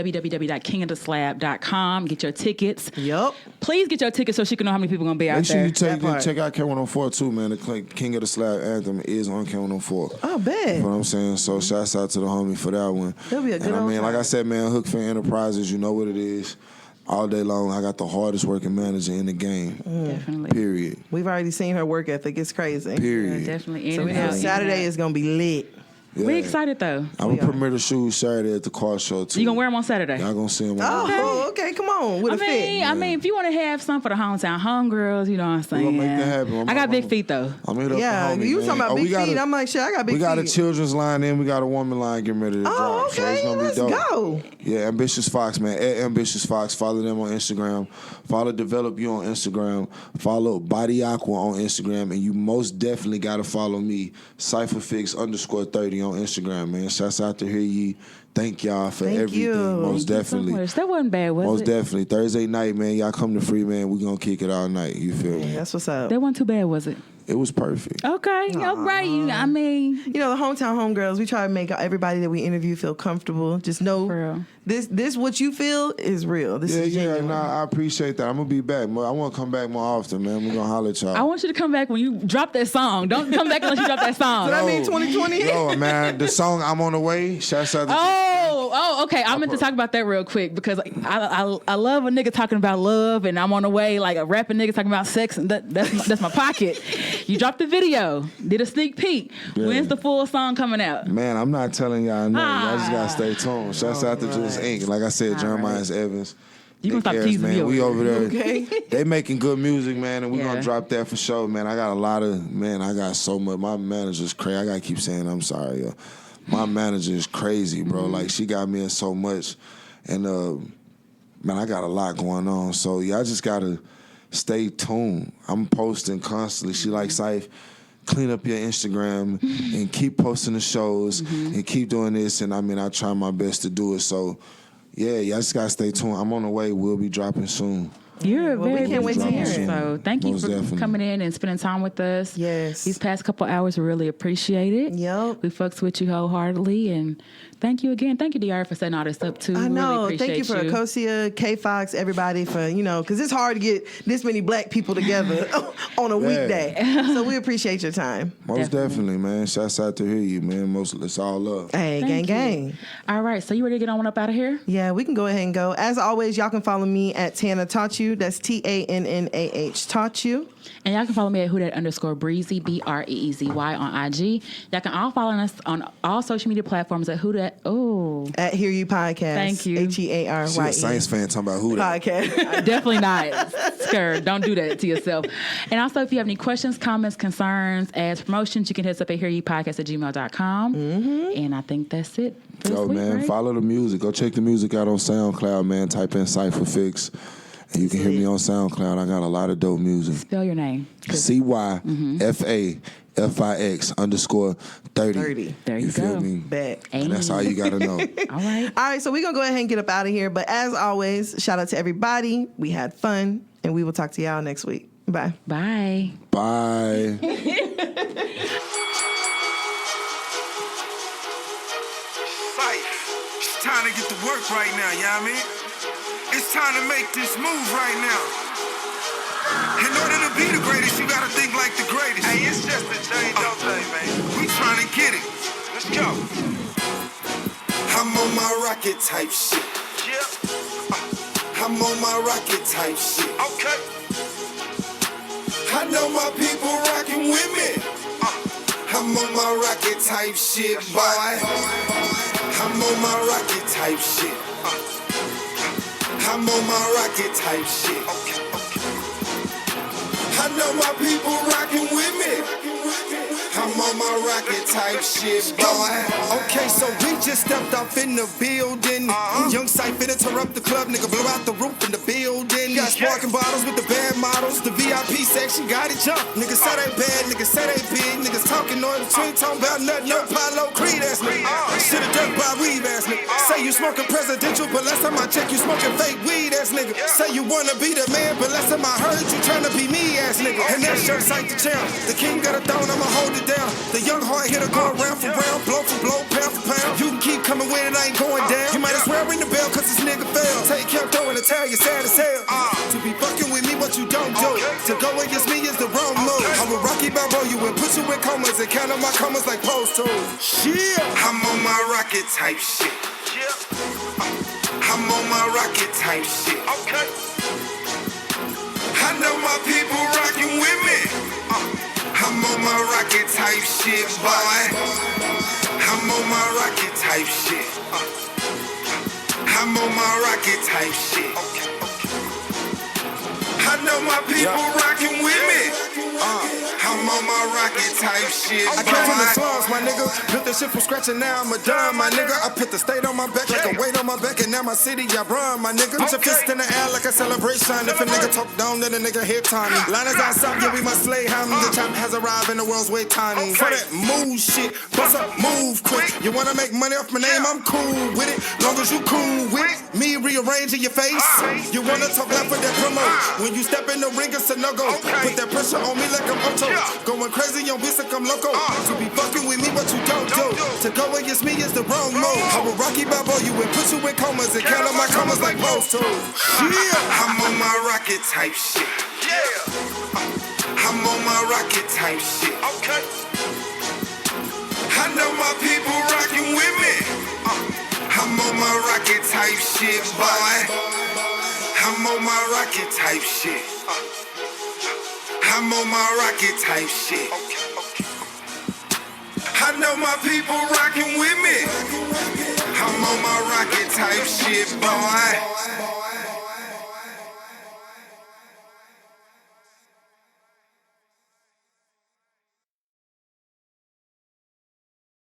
www.kingoftheslab.com. Get your tickets. Yup. Please get your tickets so she can know how many people are going to be out Make sure there. you That part. check out K104 too, man. The King of the Slab anthem is on K104. Oh, bad. You know what I'm saying? So shouts out to the homie for that one. That'll be a good And I old mean, like time. I said, man, Hookfin Enterprises, you know what it is. All day long, I got the hardest working manager in the game. Definitely. Period. We've already seen her work ethic. It's crazy. Period. Definitely. In So and out, in and Saturday out. is going to be lit. Yeah. We excited, though. I'm We gonna are. premiere the shoes Saturday at the car show too. You going to wear them on Saturday? Y'all gonna see them. Oh, okay. Come on. With a fit. I mean, if you want to have some for the hometown homegirls, you know what I'm saying. gonna make that happen. I got big feet, though. I'm hit up Yeah, the homie, you man. talking about we big got feet. a- I'm like, shit, I got big We feet. got a children's line in. We got a woman line getting ready to drop. Oh, So it's okay. gonna be Let's dope. go. Yeah, Ambitious Fox, man. At Ambitious Fox. Follow them on Instagram. Follow Develop You on Instagram. Follow Body Aqua on Instagram. And you most definitely got to follow me, Cyfa Fix _30 on Instagram, man. Shouts out to Hear Ye. Thank y'all for Thank everything. you. Most Thank you so definitely. much. That wasn't bad, was Most it? definitely. Thursday night, man. Y'all come to Free, man. We gonna kick it all night. You feel me? That's what's up. That wasn't too bad, was it? It was perfect. Okay. All right. I mean, The hometown homegirls, we try to make everybody that we interview feel comfortable. Just know For real. this what you feel is real. This is Yeah, genuine. nah, I appreciate that. I'm gonna be back. I want to come back more often, man. We're gonna holler at y'all. I want you to come back when you drop that song. Don't come back unless you drop that song. So that means 2020. Yo, man, the song "I'm on the Way." Shouts out to Okay. I meant to talk about that real quick because I love a nigga talking about love and I'm on the way, like a rapping nigga talking about sex, and that's my pocket. You dropped the video, did a sneak peek. Yeah. When's the full song coming out? Man, I'm not telling y'all nothing. Y'all just gotta stay tuned. Shouts out to Just Inc. Like I said, Jeremiah Evans. You gonna Nick stop Harris, teasing man. me We over over there. Okay. They making good music, man, and we Yeah. gonna drop that for sure, man. I got I got so much. My manager's crazy. I gotta keep saying I'm sorry, yo. My manager is crazy, bro. Like she got me in so much, and man, I got a lot going on. So y'all just gotta stay tuned. I'm posting constantly. She like Cyph. Clean up your Instagram and keep posting the shows and keep doing this. And I mean, I try my best to do it. So, yeah, y'all just gotta stay tuned. I'm on the way. We'll be dropping soon. You're Well, we very can't wait to busy hear man. it. So thank you Most for definitely. coming in and spending time with us. Yes. These past couple hours, we really appreciate it. Yep. We fucks with you wholeheartedly, and thank you again. Thank you, DR, for setting all this up too. I know. Really Thank you for Aakosya, K Fox, everybody for, because it's hard to get this many black people together on a weekday. So we appreciate your time. Most Definitely. definitely, man. Shouts out to hear you, man. It's all love. Hey, Thank gang, you. gang. All right, so you ready to get on one up out of here? Yeah, we can go ahead and go. As always, y'all can follow me at Tana Taught You. That's TANNAH Taught You. And y'all can follow me at @whodhat_breezy, BREEZY on IG. Y'all can all follow us on all social media platforms at whodhat. Oh, At Hear You Podcast. Thank you. She a HEARYE. Saints fan talking about who that. Podcast. definitely not. Scared. Don't do that to yourself. And also, if you have any questions, comments, concerns, ads, promotions, you can hit us up at hearyoupodcast@gmail.com. And I think that's it. for this Yo, week, man, right? follow the music. Go check the music out on SoundCloud, man. Type in Cyfa Fix. And you can hear me on SoundCloud. I got a lot of dope music. Spell your name. CYFAFIX _30. 30. There you feel go. me? Bet. And that's all you got to know. All right. All right, so we're going to go ahead and get up out of here. But as always, shout out to everybody. We had fun. And we will talk to y'all next week. Bye. Bye. Bye. It's time to get to work right now, you know what I mean? It's time to make this move right now. In order to be the greatest, you gotta think like the greatest. Hey, it's just a change your thing, man. We trying to get it. Let's go. I'm on my rocket type shit. Yeah. I'm on my rocket type shit. Okay. I know my people rocking with me. I'm on my rocket type shit, boy. I'm on my rocket type shit. I'm on my rocket type shit. I know my people rocking with me. I'm on my rocket type shit, boy. Okay, so we just stepped off in the building. Young Cyfa interrupt the club, nigga, blow out the roof in the building. Got sparking bottles with the bad models. The VIP section got it jumped. Niggas say they bad, niggas say they big. Niggas talking noise between, talking about nothing. No Palo Creed ass nigga. Should've ducked by weed ass nigga. Say you smoking presidential, but last time I checked, you smoking fake weed ass nigga. Say you wanna be the man, but last time I heard you tryna be me ass nigga. And that's your sight to champ. The king got a throne, I'ma hold it down. The young hard hitter go round for round, blow for blow, pound for pound. You can keep coming with it, I ain't going down. You might as well ring the bell, cause this nigga failed. Take kept throwing a tell you sad as hell. To be fucking with me, what you don't do. To go against me is the wrong move. I'm a Rocky Balboa, you and put you in comas and count on my commas like post tools. Yeah, I'm on my rocket type shit. I'm on my rocket type shit. Okay. I know my people rocking with me. I'm on my rocket type shit, boy. I'm on my rocket type shit. I'm on my rocket type shit. I know my people rocking with me. I'm on my rocket type shit. I came from the slums, my nigga. Built this shit from scratch and now I'm a dime, my nigga. I put the state on my back like a weight on my back, and now my city, I run, my nigga. Put your fist in the air like a celebration. If a nigga talk down, then a nigga hit Tommy. Line is outside, yeah, we must slay him. The chop has arrived and the world's way tiny. For that move shit, bust up, move quick. You wanna make money off my name? I'm cool with it. Long as you cool with me rearranging your face. You wanna talk loud for that promo. When you step in the ring, it's a no-go. Put that pressure on me like I'm Ocho. Going crazy on beats like I'm loco. To be fucking with me, what you don't do. To go against me is the wrong move. I will Rocky Balboa you and put you in comas and count on my commas like post tools. Yeah, I'm on my rocket type shit. Yeah. I'm on my rocket type shit. Okay. I know my people rocking with me. I'm on my rocket type shit, boy. I'm on my rocket type shit. I'm on my rocket type shit. I know my people rocking with me. I'm on my rocket type shit, boy.